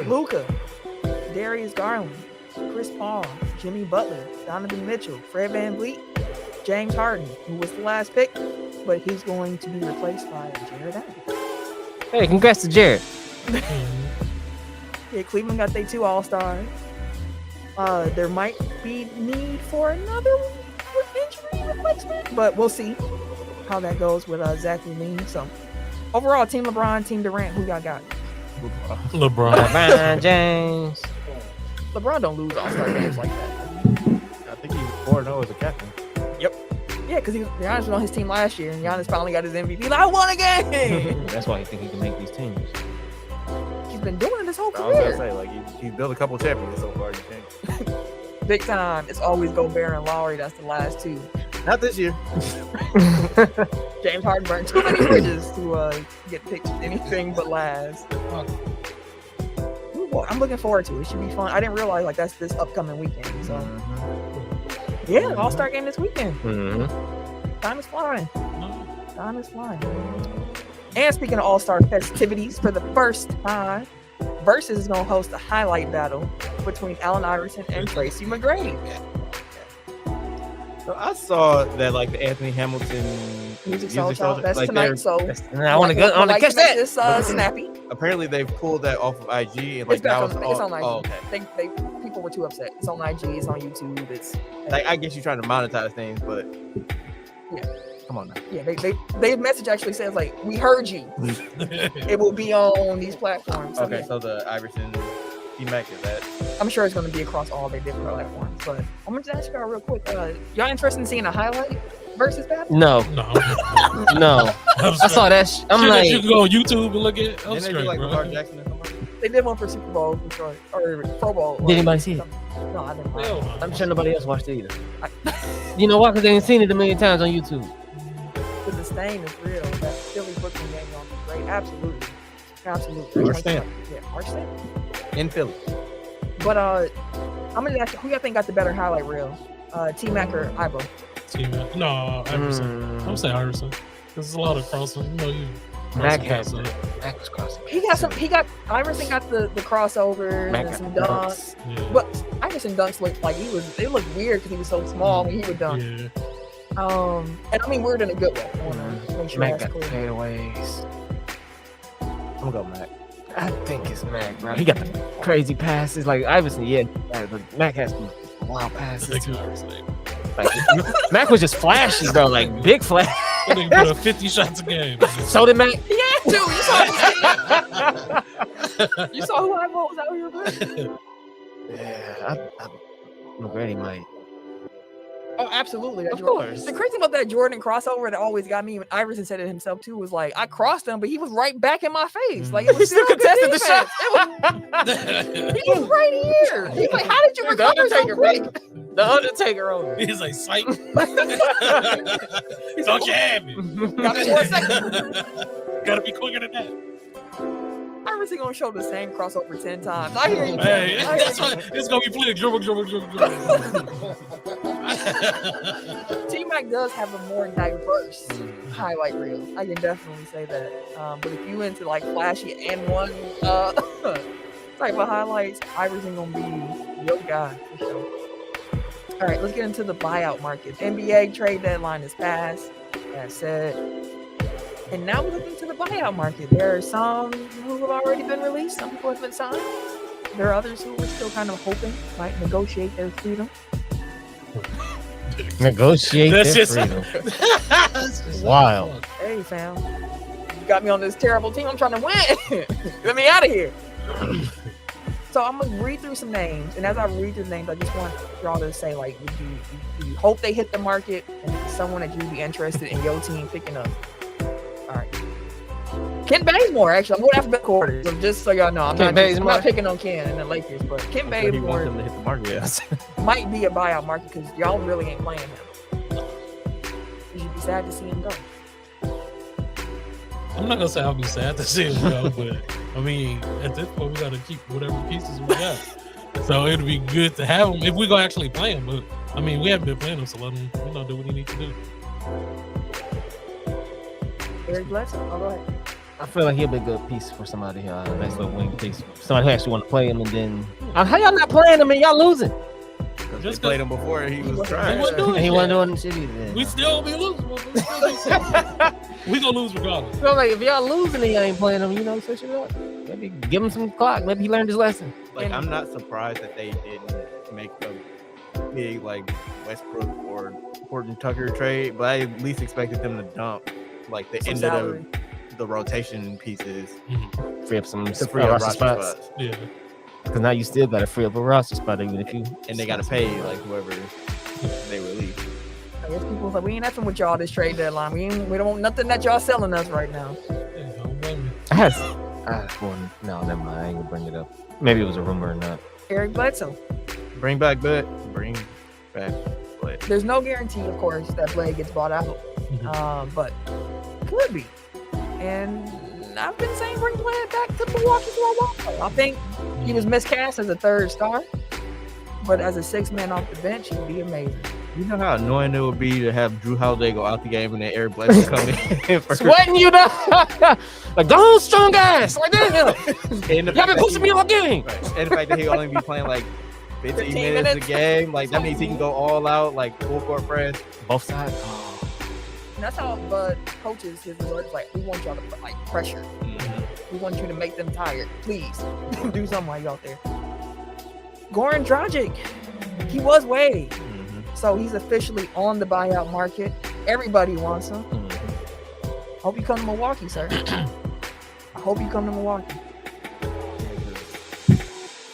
Luka, Darius Garland, Chris Paul, Jimmy Butler, Donovan Mitchell, Fred VanVleet, James Harden, who was the last pick, but he's going to be replaced by Jared Allen.
Hey, congrats to Jared.
Yeah, Cleveland got their 2 All-Stars. There might be need for another injury replacement, but we'll see how that goes with Zach LaVine. So overall, Team LeBron, Team Durant, who y'all got?
LeBron
James.
LeBron don't lose All-Star games like that.
I think he's 4-0 as a captain.
Yep. Yeah, because Giannis was on his team last year, and Giannis finally got his MVP. Like, I won a game.
That's why he think he can make these teams.
He's been doing it his whole
I was
career.
gonna say like he's built a couple champions so far. You think?
Big time. It's always Gobert and Lowry. That's the last 2.
Not this year.
James Harden burned too many bridges to get picked anything but last. Well, I'm looking forward to it. It should be fun. I didn't realize like that's this upcoming weekend. So yeah, All-Star game this weekend. Time is flying. Time is flying. And speaking of All-Star festivities, for the first time, Versus is going to host a highlight battle between Allen Iverson and Tracy McGrady.
So I saw that like the Anthony Hamilton
Music Soul Child. That's
like
tonight. So
I want to go on the catch that.
This snappy.
Apparently they've pulled that off of IG and like
It's
now
back
it's
on, it's on IG.
Oh, okay.
They people were too upset. It's on IG. It's on YouTube. It's
Like I guess you're trying to monetize things, but
yeah.
Come on now.
Yeah, they message actually says like, we heard you. It will be on these platforms. So
Okay,
yeah.
so the Iverson T-Mac is that?
I'm sure it's going to be across all their different platforms. But I'm going to ask y'all real quick. Y'all interested in seeing a highlight versus battle?
No.
No.
I saw that. I'm like,
you can go on YouTube and look at.
Didn't they do like Lamar Jackson or something?
They did one for Super Bowl for sure, or Pro Bowl.
Did anybody see it?
No, I didn't.
Hell,
I'm sure nobody else watched it either. You know why? Because they ain't seen it a million times on YouTube.
The disdain is real. That Philly Brooklyn game gonna be great. Absolutely.
March 10th.
Yeah, March 10th.
In Philly.
But I'm gonna ask you, who y'all think got the better highlight reel? T-Mac or Ivo?
T-Mac. No, Iverson. I'm gonna say Iverson. There's a lot of crossing. You know, you.
Mac has it. Mac was crossing.
Iverson got the crossovers
Mac
and some
got
dunks.
Yeah.
But Iverson dunks looked like they looked weird because he was so small when he would dunk.
Yeah.
And I mean weird in a good way. I want to make sure
Mac
that's
got the
clear.
fadeaways.
I'm gonna go Mac.
I think it's Mac, bro. He got the crazy passes. Like Iverson, yeah, but Mac has some wild passes too. Like, Mac was just flashy, bro. Like big flash.
That nigga put up 50 shots a game.
So did Mac.
Yeah, dude, you saw who I was out here, bro.
Yeah, McGrady might.
Oh, absolutely.
Of course.
The crazy thing about that Jordan crossover that always got me, and Iverson said it himself too, was like I crossed him, but he was right back in my face. Like it was
He still
good
contested the
defense.
shot.
He was right here. He's like, how did you
The
recover so
Undertaker,
quick?
The Undertaker on.
He's like, psych. Don't you have me.
Got me 1 second.
Gotta be quicker than that.
Iverson gonna show the same crossover 10 times. I hear you.
Hey,
I hear
that's
you.
why it's gonna be plenty. Dribble.
T-Mac does have a more diverse highlight reel. I can definitely say that. But if you into like flashy and one type of highlights, Iverson gonna be your guy for sure. All right, let's get into the buyout market. NBA trade deadline is passed. That's said. And now we're looking to the buyout market. There are some who have already been released. Some people have been signed. There are others who are still kind of hoping might negotiate their freedom.
Negotiate
That's
their
just-
freedom. Wild.
Hey, fam. You got me on this terrible team. I'm trying to win. Get me out of here. So I'm going to read through some names. And as I read through the names, I just want y'all to say, like, do you hope they hit the market? And if it's someone that you'd be interested in your team picking up? All right. Ken Bazemore, actually. I'm going alphabetical order. So just so y'all know, I'm
Ken
not
Bazemore.
picking on Ken and the Lakers, but Ken
He wants
Bazemore
them to hit the market. Yes.
might be a buyout market because y'all really ain't playing him. You should be sad to see him go.
I'm not gonna say I'll be sad to see him go, but I mean, at this point, we gotta keep whatever pieces we got. So it'd be good to have him if we gonna actually play him. But I mean, we haven't been playing him, so let him, do what he needs to do.
Eric Bledsoe, go ahead.
I feel like he'll be a good piece for somebody, nice little wing piece. Somebody who actually want to play him, and then how y'all not playing him and y'all losing?
Because
Just
they played him before. He was
He
trying.
wasn't doing
And he
shit.
wasn't doing shit either.
We still be losing. We gonna lose regardless.
So like, if y'all losing and y'all ain't playing him, switch it up. Maybe give him some clock. Maybe he learned his lesson.
Like, I'm not surprised that they didn't make a big like Westbrook or Horton Tucker trade, but I at least expected them to dump like the
Some
end
salary.
of the rotation pieces
Free up some
to free up
roster
roster
spots.
spots.
Yeah.
Because now you still got to free up a roster spot, even if you.
And they got to pay like whoever they release.
I guess people like, we ain't effing with y'all this trade deadline. We don't want nothing that y'all selling us right now.
Yeah, don't blame me.
Well, no, never mind. I ain't gonna bring it up. Maybe it was a rumor or not.
Eric Bledsoe.
Bring back Blade. Bring back Blade.
There's no guarantee, of course, that Blade gets bought out, but could be. And I've been saying bring Blade back to Milwaukee for a while. I think he was miscast as a third star, but as a sixth man off the bench, he'd be amazing.
You know how annoying it would be to have Drew Holiday go out the game and then Eric Bledsoe come in first.
Sweating you down. Like, go on, strong ass. Like, damn.
And the
Y'all been
fact
pushing me all game.
that- right. And the fact that he'll only be playing like 15
15
minutes a
minutes.
game, like that means he can go all out, like full court press.
Both sides.
And that's how Bud coaches his reserves. Like, we want y'all to put like pressure. We want you to make them tired. Please do something while you out there. Goran Dragic, he was waived, so he's officially on the buyout market. Everybody wants him. Hope you come to Milwaukee, sir. I hope you come to Milwaukee.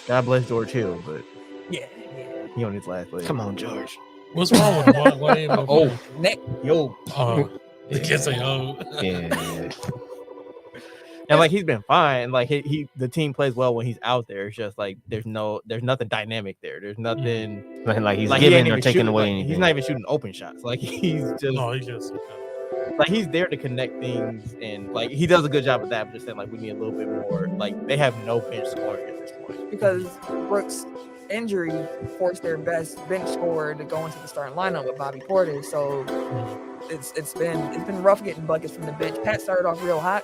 God bless George Hill, but
Yeah.
he on his last leg.
Come on, George.
What's wrong with him? Why ain't
Oh,
Nick,
yo.
You can't say
Yeah.
And like he's been fine. Like he the team plays well when he's out there. It's just like there's nothing dynamic there. There's nothing
Like he's
like he
giving
ain't
or
even
taking
shooting,
away
like,
anything.
he's not even shooting open shots. Like he's just
no, he just
like he's there to connect things, and like he does a good job of that. But just saying, like we need a little bit more. Like they have no bench scoring at this point.
because Brooks' injury forced their best bench scorer to go into the starting lineup with Bobby Portis. So it's been rough getting buckets from the bench. Pat started off real hot,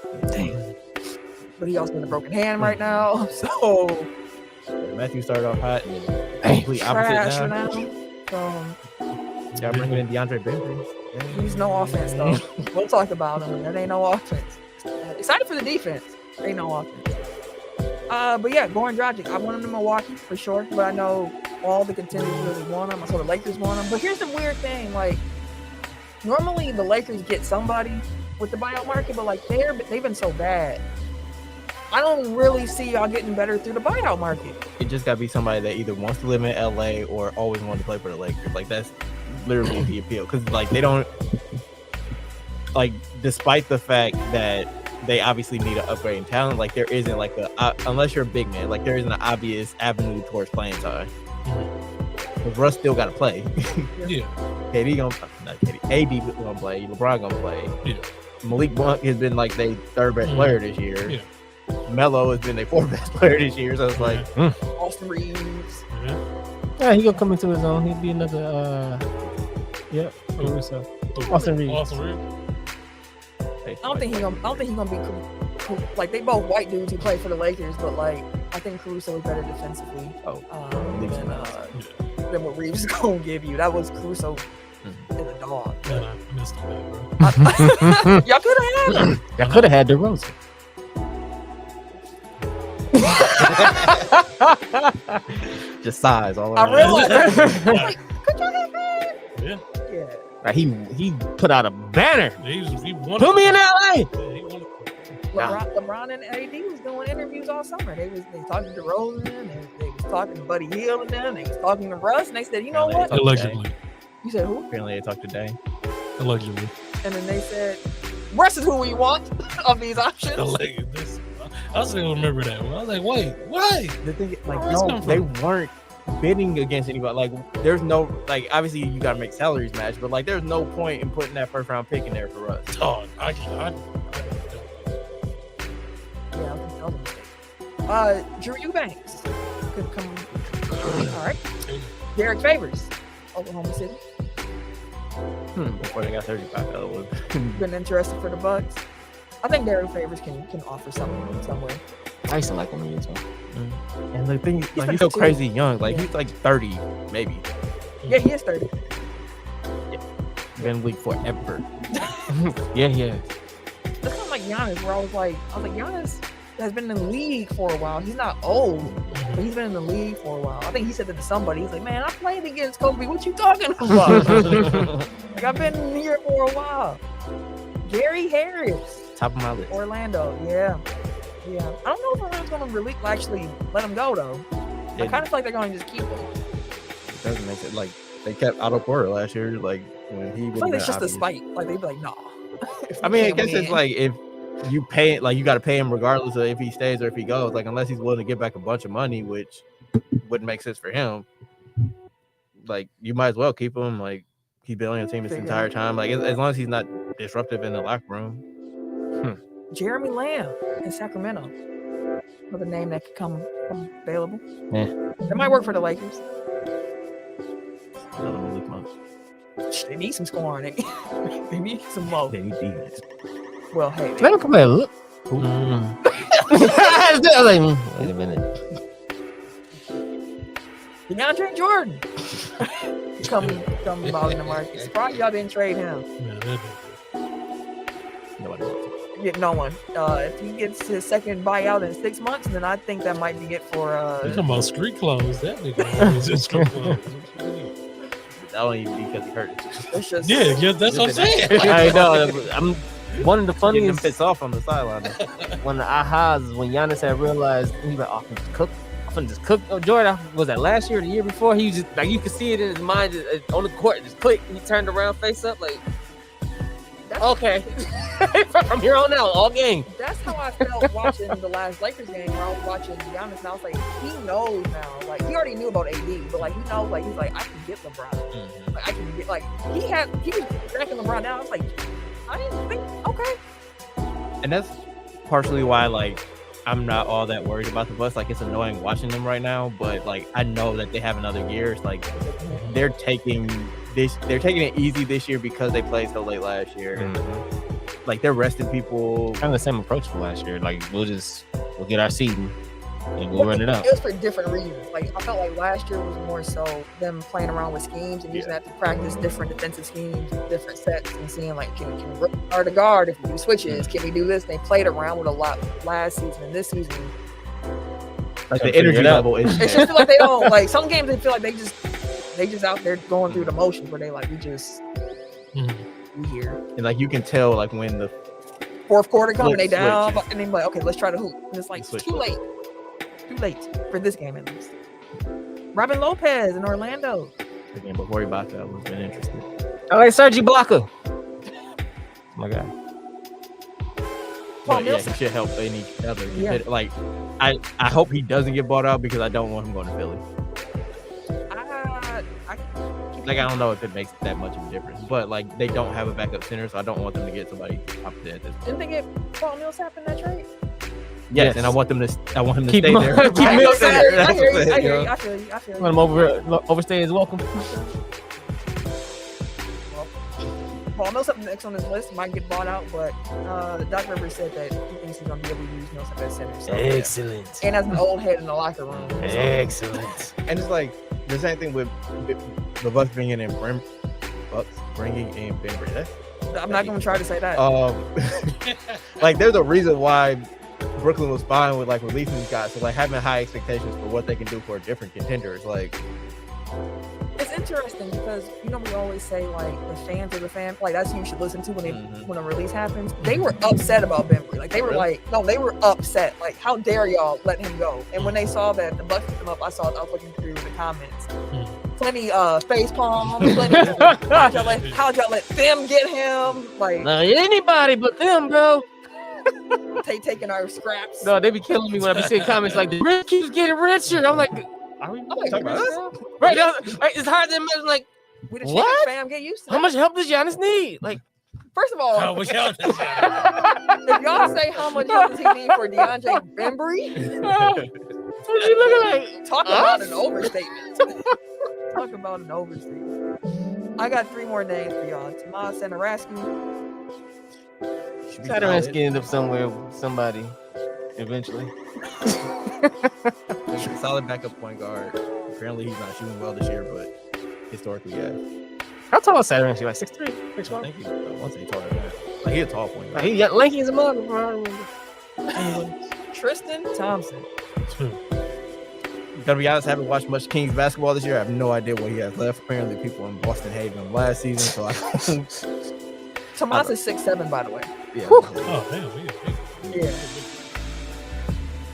but he also has a broken hand right now. So
Matthew started off hot, and
Dang.
complete
trash
opposite
for
now.
now.
Y'all bringing in DeAndre Baker.
He's no offense though. We'll talk about him. That ain't no offense. Excited for the defense. Ain't no offense. But yeah, Goran Dragic. I want him to Milwaukee for sure. But I know all the contenders really want him. I saw the Lakers want him. But here's the weird thing: like normally the Lakers get somebody with the buyout market, but like they've been so bad. I don't really see y'all getting better through the buyout market.
It just gotta be somebody that either wants to live in LA or always wanted to play for the Lakers. Like that's literally the appeal. Because like they don't like, despite the fact that they obviously need an upgrade in talent, like there isn't like unless you're a big man, like there isn't an obvious avenue towards playing time. Because Russ still got to play.
Yeah.
KD not KD, AD gonna play. LeBron gonna play.
Yeah.
Malik Monk has been like their third best player this year.
Yeah.
Melo has been their fourth best player this year. So it's like
Austin Reeves.
Yeah, he gonna come into his own. He'll be another. Caruso. Austin Reeves.
I don't think he's gonna be like they both white dudes who play for the Lakers, but like I think Caruso is better defensively than what Reeves is gonna give you. That was Caruso is a dog.
Man, I missed that, bro.
Y'all could have had him.
Y'all could have had DeRozan.
just size all
I
around.
realized. Like, could y'all have had?
Yeah.
Yeah.
Like he put out a banner.
He wanted
Put me in LA.
Yeah, he wanted
LeBron and AD was doing interviews all summer. They talking to DeRozan, they was talking to Buddy Hield and them. They was talking to Russ, and they said, you know what?
allegedly.
You said who?
Apparently they talked to Dane.
Allegedly.
And then they said, Russ is who we want of these options.
Allegedly. I still remember that one. I was like, wait, why?
The thing, like,
Where's this
no,
come from?
they weren't bidding against anybody. Like, there's no, like, obviously you gotta make salaries match, but like, there's no point in putting that first round pick in there for us.
Oh, I
Yeah, that was a mistake. Drew Eubanks could come. All right. Derek Favors, Oklahoma City.
Before they got 35, that would.
Been interested for the Bucks. I think Derek Favors can offer something somewhere.
I used to like him when he was young.
And the thing, like,
been
he's so
22.
crazy young. Like,
Yeah.
he's like 30, maybe.
Yeah, he is 30.
Been in the league forever.
Yeah.
It's kind of like Giannis, where I was like, Giannis has been in the league for a while. He's not old, but he's been in the league for a while. I think he said that to somebody. He's like, man, I played against Kobe. What you talking about? Like, I've been here for a while. Gary Harris,
Top of my list.
Orlando. Yeah. I don't know if Orlando's going to actually let him go, though. I kind of feel like they're going to just keep him.
It doesn't make it like they kept Otto Porter last year. Like, when he
I
was.
feel like it's just a spite. Like, they'd be like, nah.
I mean, I guess it's like if you pay, like, you got to pay him regardless of if he stays or if he goes. Like, unless he's willing to give back a bunch of money, which wouldn't make sense for him. Like, you might as well keep him. Like, he's been on your team this entire time. Like, as long as he's not disruptive in the locker room.
Jeremy Lamb in Sacramento. Another name that could come available.
Yeah.
That might work for the Lakers.
Another Malik Monk.
They need some scoring. They need some more.
They need defense.
Well, hey.
Let him come here. Look. I was like, wait a minute.
DeAndre Jordan. come out in the market. Surprised y'all didn't trade him.
Nobody wants
Get no one. If he gets his second buyout in 6 months, then I think that might be it for.
They talking about street clothes. That nigga always in street clothes.
it. That only because he hurt.
It's just
Yeah, that's what I'm saying.
I know. I'm one of the
Getting them
funniest
pissed off on the sideline.
one of the ahas is when Giannis had realized he was like, oh, I'm finna just cook. Oh, Jordan, was that last year or the year before? He was just like, you could see it in his mind just, on the court, just click, and he turned around, face up, like, okay. From here on out, all game.
That's how I felt watching the last Lakers game where I was watching Giannis and I was like, he knows now. Like, he already knew about AD, but like, he knows, like, he's like, I can get LeBron. Like, I can get, like, he was backing LeBron down. I was like, I didn't think, okay.
And that's partially why, like, I'm not all that worried about the Bucks. Like, it's annoying watching them right now, but like, I know that they have another year. It's like they're taking it easy this year because they played so late last year. Like, they're resting people.
Kind of the same approach from last year. Like, we'll get our seeding. and go run it out.
It was for different reasons. Like I felt like last year was more so them playing around with schemes and using that to practice different defensive schemes, different sets, and seeing like can we guard to guard if we do switches? Can we do this? And they played around with a lot last season and this season.
Like the energy level is.
It just feel like they don't like some games. They feel like they just out there going through the motions where they like we just we here.
And like you can tell like when the
fourth quarter coming, they
Switch.
down, and they like okay, let's try to hoop. And it's like
Switch.
too late for this game at least. Robin Lopez in Orlando.
again before Ibaka was been interesting.
I like Sergi Ibaka. Oh my God.
Paul
But yeah,
Millsap.
he should help any other.
Yeah.
Like I hope he doesn't get bought out because I don't want him going to Philly. Like I don't know if it makes that much of a difference, but like they don't have a backup center, so I don't want them to get somebody top of at this point.
Didn't they get Paul Millsap in that trade?
Yes, and I want him to
Keep
stay
him-
there.
keep Millsap.
I hear you. I
You
hear
know?
you. I feel you. I feel
Let him
you.
overstay his welcome.
Paul Millsap next on this list might get bought out, but Doc Rivers said that he thinks he's gonna be able to use Millsap as center. So,
Excellent.
and as an old head in the locker room. So.
Excellent.
And it's like the same thing with the Bucks bringing in Ben Bridges.
I'm not gonna try to say that.
Like there's a reason why Brooklyn was fine with like releasing these guys. So like having high expectations for what they can do for a different contender is like
It's interesting because we always say like the fans are the fan, like that's who you should listen to when a release happens. They were upset about Bembry. Like they were they were upset. Like how dare y'all let him go? And when they saw that the Bucks picked him up, I was looking through the comments. Plenty face palm, plenty how'd y'all let them get him? Like
No, anybody but them, bro.
taking our scraps.
No, they be killing me when I be seeing comments like the rich keeps getting richer. I'm like, are we
like,
talking about us? Right, it's hard to imagine like
We the
what?
Chiefs fam, get used to
how
that.
much help does Giannis need? Like
First of all,
I wish y'all did
if y'all say how much help does he need for DeAndre Bembry,
what you looking like?
talk about an overstatement. Talk about an overstatement. I got 3 more names for y'all. Tomas Satoransky.
Satoransky end up somewhere with somebody eventually.
solid backup point guard. Apparently he's not shooting well this year, but historically, yeah.
How tall is Satoransky? Like 6'3",
I
6'1"?
think he's once he taller than that. Like he's a tall point
Like,
guard.
he got lanky as a mother, bro. Anyway.
Tristan Thompson.
Gotta be honest, I haven't watched much Kings basketball this year. I have no idea what he has left. Apparently, people in Boston hated him last season, so I
Tomas is 6'7", by the way.
yeah.
Oh, damn.
Yeah.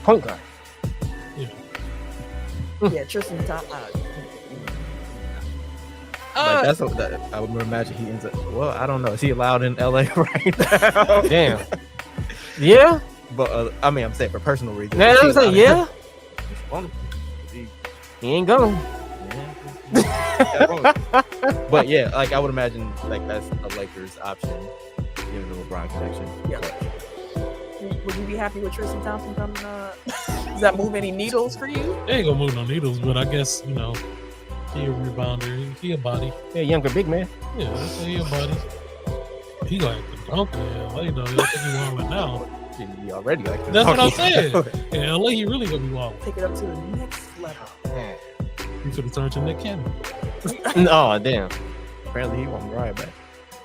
Point guard.
Yeah, Tristan Thompson.
Like that's what I would imagine he ends up. Well, I don't know. Is he allowed in LA right now?
Damn. Yeah?
But I mean, I'm saying for personal reasons.
Yeah, I'm saying, yeah.
He-
He ain't gone.
But yeah, like I would imagine, like that's a Lakers option, given the LeBron connection.
Yeah. Would you be happy with Tristan Thompson coming? Does that move any needles for you?
They ain't gonna move no needles, but I guess, he a rebounder. He a body.
Yeah, younger big man.
Yeah, he a body. He like the donkey in LA, though. I think he won right now.
He already like
That's what I'm saying. In LA, he really gonna be wild.
Take it up to the next level.
He could have turned to Nick Cannon.
Oh, damn.
Apparently, he won't ride back.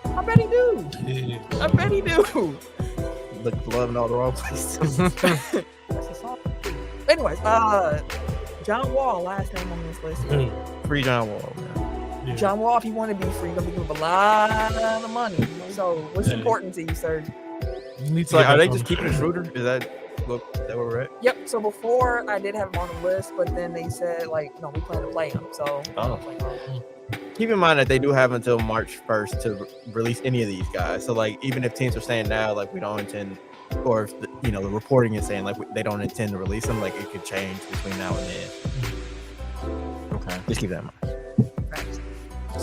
I bet he do.
Yeah.
I bet he do.
Look for love in all the wrong places.
That's a song. Anyways, John Wall, last name on this list.
Dude,
Free John Wall, man.
yeah.
John Wall, if you want to be free, you're gonna be giving up a lot of money. So, what's
Yeah.
important to you, sir?
You need to
So, like,
get
are they
back
just
on-
keeping Schroeder? Is that where we're at?
Yep. So before I did have him on the list, but then they said like, no, we plan to play him. So I was like, oh.
Keep in mind that they do have until March 1st to release any of these guys. So, like, even if teams are saying now, like, we don't intend, or if the reporting is saying like they don't intend to release them, like it could change between now and then.
Okay.
Just keep that in mind.
Thanks.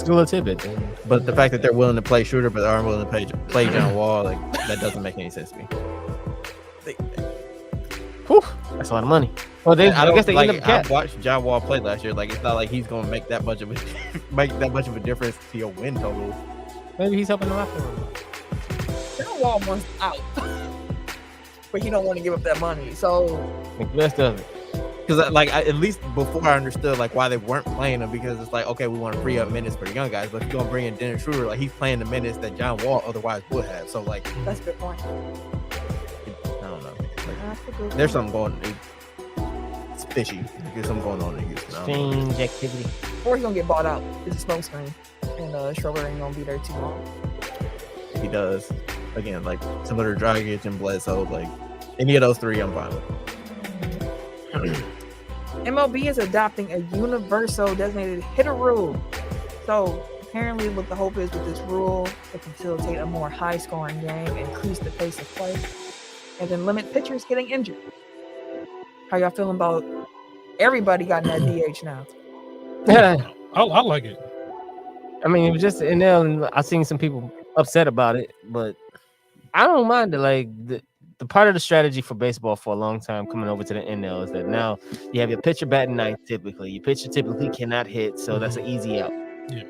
School of tidbit.
But the fact that they're willing to play Schroeder but aren't willing to play John Wall, like that doesn't make any sense to me.
Whew, that's a lot of money. Well, they, I guess they
like,
end up capped.
I watched John Wall play last year. Like it's not like he's going to make that much of a difference to your win total.
Maybe he's helping the locker room.
John Wall wants out. but he don't want to give up that money. So
Make the best of it.
Because like at least before I understood like why they weren't playing him, because it's like, okay, we want to free up minutes for the young guys, but if you're gonna bring in Dennis Schroeder, like he's playing the minutes that John Wall otherwise would have. So like,
that's a good point.
I don't know. Like,
That's a good
there's
point.
something going. It's fishy. There's something going on in Houston. I don't know.
Strange activity.
Or he's gonna get bought out. It's a smoke screen, and Schroeder ain't gonna be there too long.
If he does, again, like similar to Dragic and Bledsoe, like any of those three, I'm fine with.
MLB is adopting a universal designated hitter rule. So apparently what the hope is with this rule, it can facilitate a more high-scoring game, increase the pace of play, and then limit pitchers getting injured. How y'all feeling about everybody got that DH now?
I like it.
I mean, it was just NL, and I seen some people upset about it, but I don't mind it. Like the part of the strategy for baseball for a long time coming over to the NL is that now you have your pitcher batting ninth typically. Your pitcher typically cannot hit, so that's an easy out.
Yeah.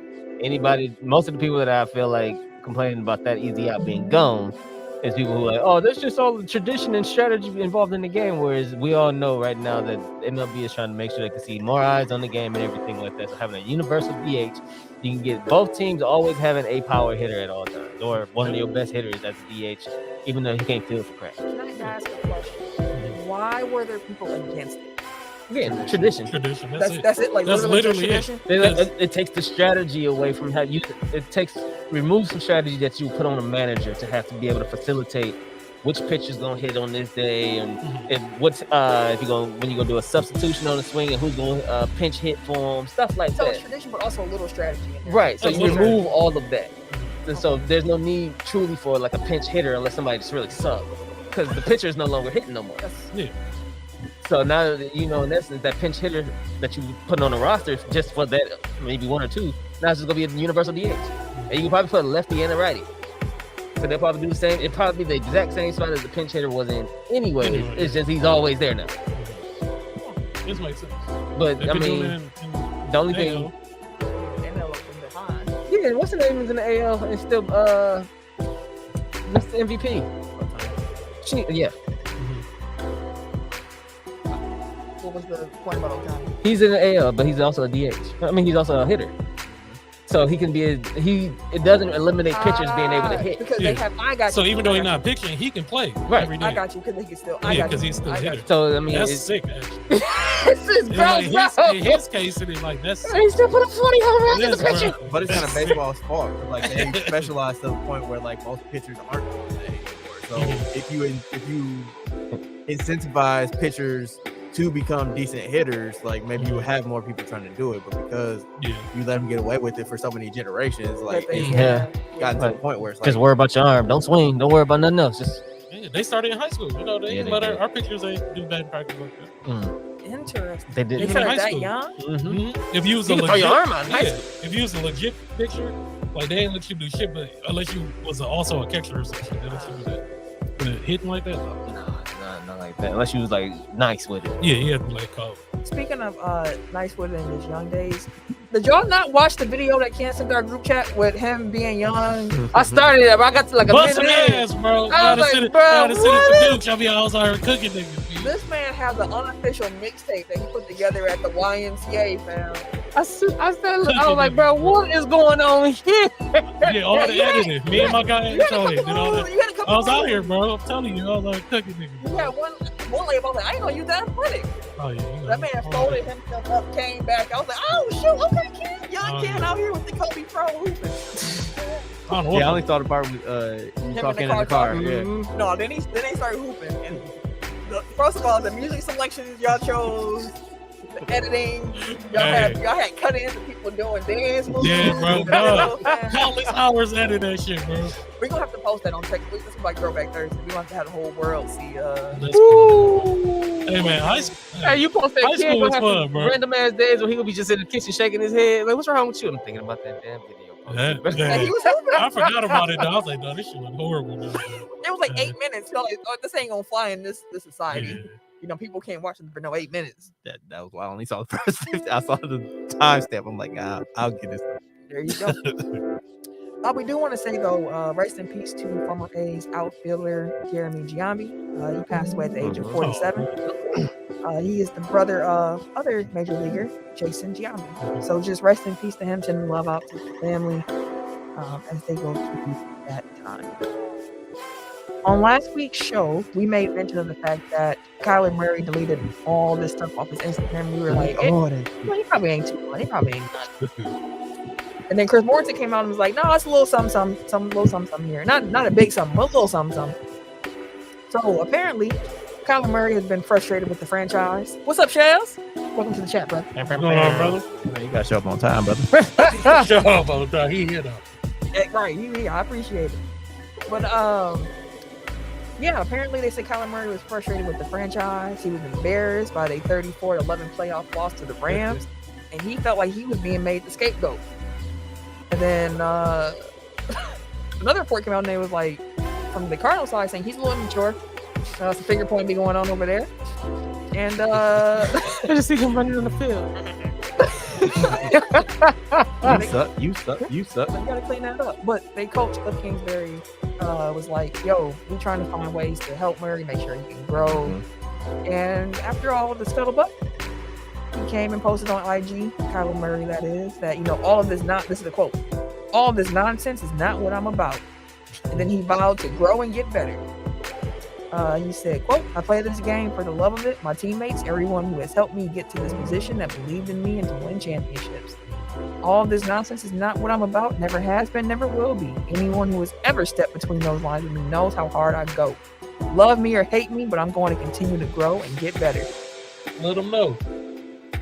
Most of the people that I feel like complaining about that easy out being gone is people who are like, oh, there's just all the tradition and strategy involved in the game. Whereas we all know right now that MLB is trying to make sure they can see more eyes on the game and everything like that. So having a universal DH, you can get both teams always having a power hitter at all times, or one of your best hitters as a DH, even though he can't field for crap.
Can I ask a question? Why were there people against it?
Again, tradition.
Tradition.
That's it. Like
That's literally it.
tradition.
It takes the strategy away from how you. Removes some strategy that you put on a manager to have to be able to facilitate which pitcher's gonna hit on this day, and what's if you're gonna when you're gonna do a substitution on the swing, and who's gonna pinch hit for him, stuff like
So
that.
it's tradition, but also a little strategy. In there.
Right. So
That's
you
what
remove all of that. And so there's no need truly for like a pinch hitter unless somebody just really sucks, because the pitcher is no longer hitting no more.
Yeah.
So now that you know, in essence, that pinch hitter that you put on the roster just for that maybe one or two, now it's just gonna be a universal DH, and you can probably put a lefty and a righty. So they'll probably do the same. It'll probably be the exact same spot as the pinch hitter was in anyway. It's just he's always there now.
This makes sense.
But
They
I
could do
mean,
it in
the only
AL.
thing,
NL up in behind.
yeah, what's the name is in the AL? It's still that's the MVP. Yeah,
What was the point about Ohtani?
he's in the AL, but he's also a DH. I mean, he's also a hitter. So he can be it doesn't eliminate pitchers being able to hit.
Because
Yeah.
they have. I got you.
So even though he's not pitching, he can play
Right.
every day.
I got you because he can still. I
Yeah,
got
because
you.
he's still
I
a
got
hitter.
So I mean,
That's
it's,
sick, actually.
this is
In,
gross,
like,
bro.
in his case, it is like that's
He still put a 40 home run in
yes,
the pitcher.
bro.
But it's kind of
That's
baseball's fault. Like they specialize to the point where like most pitchers aren't doing that anymore. So if you incentivize pitchers to become decent hitters, like maybe you would have more people trying to do it. But because
Yeah.
you let them get away with it for so many generations, like it's
Yeah.
gotten to the
Right.
point where it's like
Just worry about your arm. Don't swing. Don't worry about nothing else. Just
Yeah, they started in high school. You know, they
Yeah, they
let
did.
our pitchers ain't do batting practice like that.
Interesting.
they
They
did.
Even
started
high
that
school.
young.
Mm-hmm.
If you was
You
a
can throw
legit,
your arm out in high
yeah,
school.
if you was a legit pitcher, like they didn't let you do shit, but unless you was also a catcher or something, they let you do that. But hitting like that,
Not like that. Unless you was like nice with it.
yeah, he had to be like called.
Speaking of nice wood in his young days, did y'all not watch the video that Ken sent our group chat with him being young? I started it, but I got to like a
Bust some
minute.
ass, bro.
I was like,
Send it
bro,
to
what?
Duke. I mean, I was out here cooking niggas. B.
This man has an unofficial mixtape that he put together at the YMCA, fam.
I was like, bro, what is going on here?
Yeah, all the editing. Me and my guy
You had a
Tony did all
couple.
that.
You had a couple.
I was out
rules.
here, bro. I'm telling you, I was like cooking niggas.
You had one layup. I was like, I ain't gonna use that in footage.
Oh yeah, you know,
That man
all
folded
that.
himself up, came back. I was like, oh shoot, okay, Ken, young
Oh,
Ken
yeah.
out here with the Kobe Pro hooping.
I don't know.
yeah, I
What
only saw the part with you talking in the car. Yeah.
Mhm.
No, then he started hooping. And first of all, the music selections y'all chose, the editing, y'all had cut-ins of people doing dance moves.
Yeah, bro,
You
dog.
know, man.
countless hours edit that shit, bro.
We're gonna have to post that on Tech. This is like Throwback Thursday. We want to have the whole world see.
That's cool. Hey man, high school.
Hey, you post that
High
kid
school
gonna
was
have
fun,
some
bro.
random ass days where he gonna be just in the kitchen shaking his head. Like, what's wrong with you? I'm thinking about that damn video.
That-
And
that-
he was hooping.
I forgot about it. Though. I was like, no, this shit was horrible. Though.
It was like 8 minutes. You know, like, oh, this ain't gonna fly in this society.
Yeah.
You know, people can't watch it for no 8 minutes.
That was why I only saw the first 50. I saw the timestamp. I'm like, I'll get this.
There you go. We do want to say though, rest in peace to former A's outfielder Jeremy Giambi. He passed away at the age of
Mhm.
47. He is the brother of other major leaguer, Jason Giambi. So just rest in peace to him, sending love out to the family as they go through that time. On last week's show, we made mention of the fact that Kyler Murray deleted all this stuff off his Instagram. We were like,
Oh, that
well, he probably ain't too much. He probably ain't nothing. And then Chris Mortensen came out and was like, no, it's a little something here. Not a big something, but a little something. So apparently, Kyler Murray has been frustrated with the franchise. What's up, Shells? Welcome to the chat, brother.
What's going on, brother?
Man, you gotta show up on time, brother.
Shut up, brother. He here though.
Yeah, right, I appreciate it. But yeah, apparently they said Kyler Murray was frustrated with the franchise. He was embarrassed by the 34-11 playoff loss to the Rams, and he felt like he was being made the scapegoat. And then another report came out and they was like, from the Cardinals side, saying he's a little immature. Some finger pointing be going on over there. And
I just see him running on the field.
You suck.
You gotta clean that up. But they coach Cliff Kingsbury was like, yo, we're trying to find ways to help Murray, make sure he can grow.
Mm-hmm.
And after all of the scuttlebutt, he came and posted on IG, Kyler Murray that is, that, all of this this is the quote, all of this nonsense is not what I'm about. And then he vowed to grow and get better. He said, quote, I play this game for the love of it, my teammates, everyone who has helped me get to this position that believed in me and to win championships. All of this nonsense is not what I'm about, never has been, never will be. Anyone who has ever stepped between those lines with me knows how hard I go. Love me or hate me, but I'm going to continue to grow and get better.
Let him know.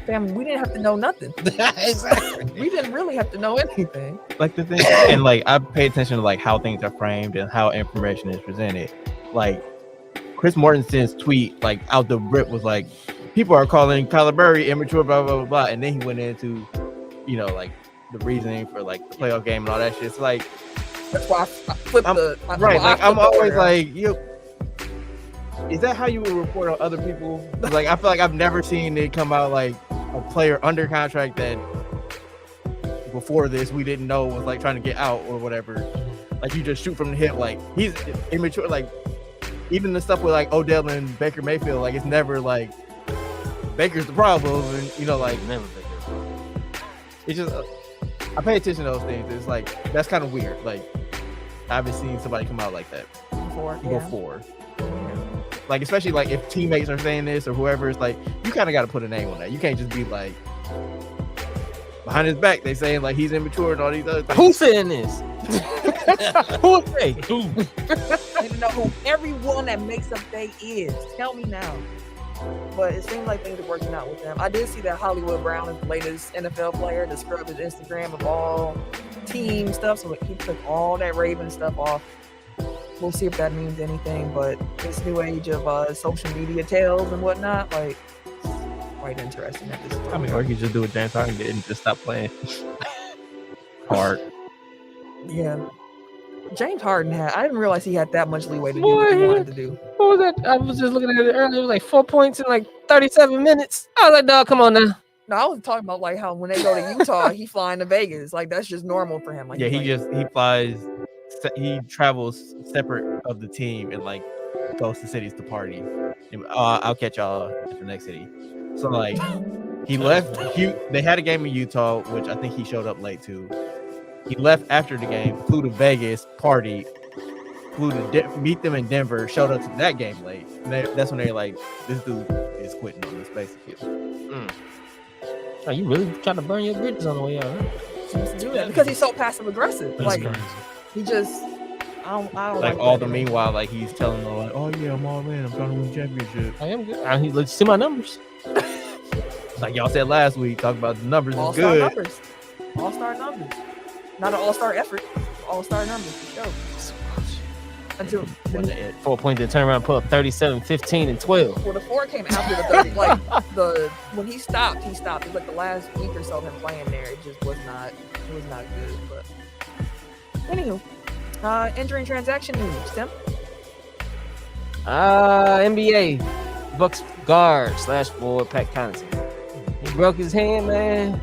Family, we didn't have to know nothing.
Exactly.
We didn't really have to know anything.
Like the thing, and like I pay attention to like how things are framed and how information is presented. Like Chris Mortensen's tweet, like out the rip, was like, people are calling Kyler Murray immature, blah blah blah blah, and then he went into, like the reasoning for like the playoff game and all that shit. It's like
that's why I flipped
I'm always like, is that how you would report on other people? Like I feel like I've never seen it come out like a player under contract that before this we didn't know was like trying to get out or whatever. Like you just shoot from the hip, like he's immature. Like even the stuff with like Odell and Baker Mayfield, like it's never like Baker's the problem, and like
Never Baker.
it's just I pay attention to those things. It's like that's kind of weird. Like I haven't seen somebody come out like that before. Like especially like if teammates are saying this or whoever, it's like you kind of got to put a name on that. You can't just be like behind his back they saying like he's immature and all these other things.
Who's saying this? Who are they?
Who?
I need to know who everyone that makes up they is. Tell me now. But it seems like things are working out with them. I did see that Hollywood Brown is the latest NFL player to scrub his Instagram of all team stuff, so he took all that Raven stuff off. We'll see if that means anything, but this new age of social media tales and whatnot, like, quite interesting at this point.
I mean, or you could just do what James Harden did and just stop playing hard.
Yeah. James Harden I didn't realize he had that much leeway to do what he wanted to do.
What was that? I was just looking at it earlier. It was like 4 points in like 37 minutes. I was like, dog, come on now.
No, I was talking about like how when they go to Utah, he flying to Vegas. Like that's just normal for him. Like
Yeah, he travels separate of the team and like goes to cities to party. And, I'll catch y'all at the next city. So like he left. They had a game in Utah, which I think he showed up late to. He left after the game, flew to Vegas, party, flew to meet them in Denver, showed up to that game late. And that's when they're like, this dude is quitting on this, basically.
Oh, you really trying to burn your bridges on the way out, huh?
Seems to do that because he's so passive aggressive.
That's
Like
crazy.
he just, I don't
Like
like
all
that.
the meanwhile, like he's telling them, like, oh yeah, I'm all in. I'm trying to win championship.
I am good. Let's see my numbers.
Like y'all said last week, talk about the numbers is
All-star
good.
numbers. All-star numbers. Not an all-star effort. All-star numbers for sure. Until
4 points, then turn around and put up 37, 15, and 12.
well, the 4 came after the 30. Like when he stopped. It was like the last week or so of him playing there. It just was not. It was not good. But anywho, entering transaction news. Tim.
NBA Bucks guard / forward Pat Connaughton. He broke his hand, man.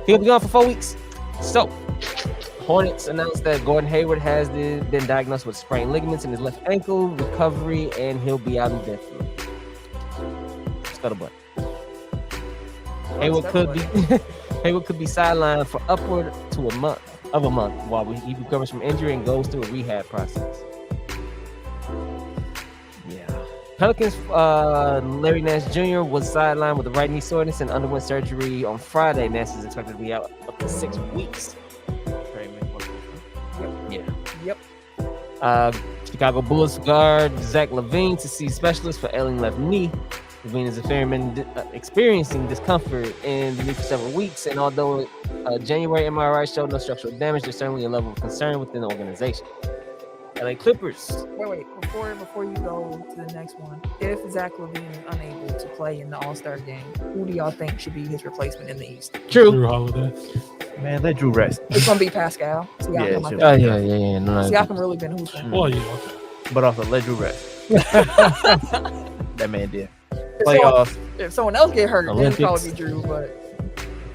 He'll be gone for 4 weeks. So Hornets announced that Gordon Hayward has been diagnosed with sprained ligaments in his left ankle, recovery, and he'll be out indefinitely. Scuttlebutt. Hayward could be sidelined for upward to a month while he recovers from injury and goes through a rehab process. Yeah. Pelicans Larry Nash Jr. was sidelined with a right knee soreness and underwent surgery on Friday. Nash is expected to be out up to 6 weeks. Yep. Chicago Bulls guard Zach LaVine to see specialists for ailing left knee. LaVine is experiencing discomfort in the knee for several weeks, and although January MRI showed no structural damage, there's certainly a level of concern within the organization. LA Clippers.
Wait. Before you go to the next one, if Zach LaVine is unable to play in the All-Star game, who do y'all think should be his replacement in the East?
Drew Holiday.
Man, let Drew rest.
It's gonna be Pascal.
Yeah. No,
Siakam really been hooping.
Well, yeah, okay.
But also let Drew rest. That man did. Playoffs.
If someone else get hurt, then it'd
Olympics.
probably be Drew. But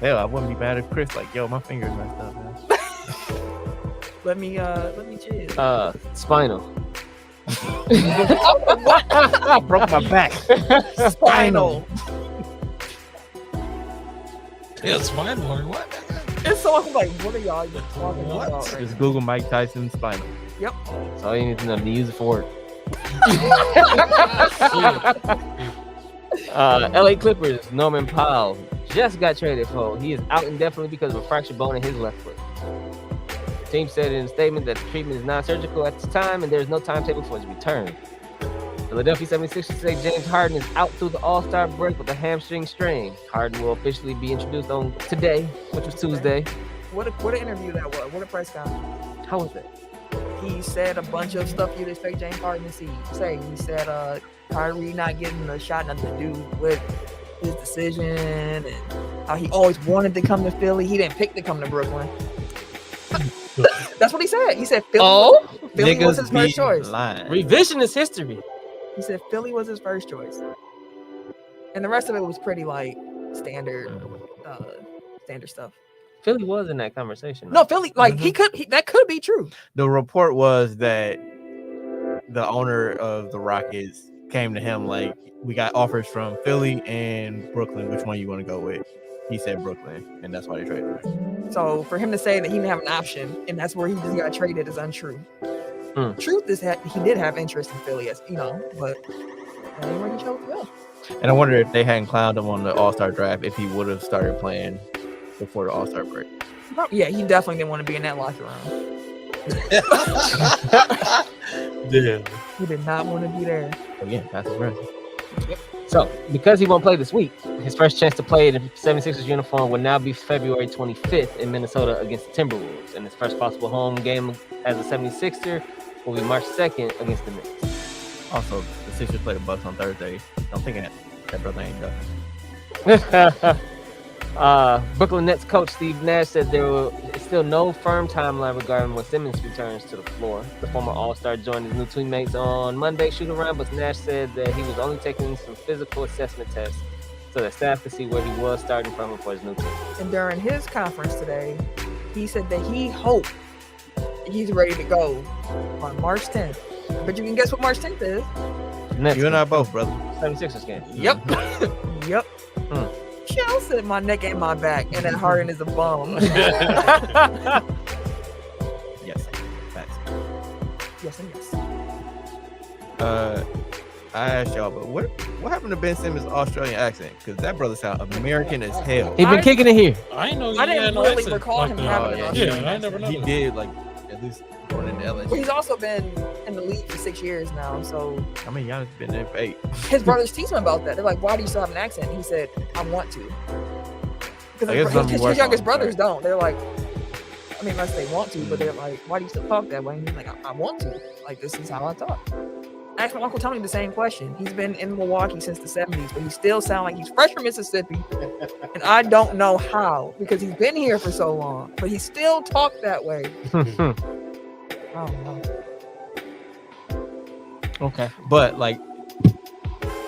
Hell, I wouldn't be mad if Chris like, yo, my finger's messed up, man.
let me chill.
Spinal.
I broke my back.
Spinal.
Yeah, spinal or what?
It's so I'm like, what are y'all even talking about? Right
Just Google Mike Tyson spinal.
Yep.
That's all you need to know to use it for work. LA Clippers Norman Powell just got traded for. He is out indefinitely because of a fractured bone in his left foot. The team said in a statement that the treatment is non-surgical at this time and there is no timetable for his return. Philadelphia 76ers say James Harden is out through the All-Star break with a hamstring strain. Harden will officially be introduced on today, which was Tuesday.
What an interview that was. What a press conference.
How was that?
He said a bunch of stuff you'd expect James Harden to say. He said Kyrie not getting a shot, nothing to do with his decision, and how he always wanted to come to Philly. He didn't pick to come to Brooklyn. That's what he said. He said Philly was his first choice.
Revisionist history.
He said Philly was his first choice. And the rest of it was pretty like standard stuff.
Philly was in that conversation.
No, Philly, like that could be true.
The report was that the owner of the Rockets came to him like, we got offers from Philly and Brooklyn. Which one you want to go with? He said Brooklyn, and that's why they traded him.
So for him to say that he didn't have an option and that's where he just got traded is untrue. Truth is that he did have interest in Philly, as you know, but that ain't where he chose to go.
And I wonder if they hadn't clowned him on the All-Star draft, if he would have started playing before the All-Star break.
Yeah, he definitely didn't want to be in that locker room.
Yeah.
He did not want to be there.
Again, that's his resume.
So, because he won't play this week, his first chance to play in the 76ers uniform will now be February 25th in Minnesota against the Timberwolves. And his first possible home game as a 76er will be March 2nd against the Knicks.
Also, the Sixers play the Bucks on Thursday. I'm thinking that brother ain't done.
Brooklyn Nets coach Steve Nash said there is still no firm timeline regarding when Simmons returns to the floor. The former All-Star joined his new teammates on Monday shoot-around, but Nash said that he was only taking some physical assessment tests so that staff could see where he was starting from for his new team.
And during his conference today, he said that he hoped he's ready to go on March 10th. But you can guess what March 10th is.
Nets
You and I both, brother.
76ers game.
Yep. Yep. Shell said my neck ain't my back, and that Harden is a bum.
Yes. Facts.
Yes and yes.
I asked y'all, but what happened to Ben Simmons' Australian accent? Because that brother sound American as hell.
He been kicking it here.
I ain't know.
I didn't
no
really
accent
recall
like
him
that.
having an Australian
Yeah, I never know.
He did, like, at least going into LSU.
Well, he's also been in the league for 6 years now, so
I mean, y'all been there for 8.
his brothers teach him about that. They're like, "Why do you still have an accent?" And he said, "I want to."
I guess
Because
something
his
works
youngest
on,
brothers
right?
don't. They're like, I mean, unless they want to, but they're like, "Why do you still talk that way?" And he's like, "I want to. Like, this is how I talk." I asked my Uncle Tony the same question. He's been in Milwaukee since the 70s, but he still sounds like he's fresh from Mississippi. And I don't know how, because he's been here for so long, but he still talked that way. I don't know.
Okay.
But, like,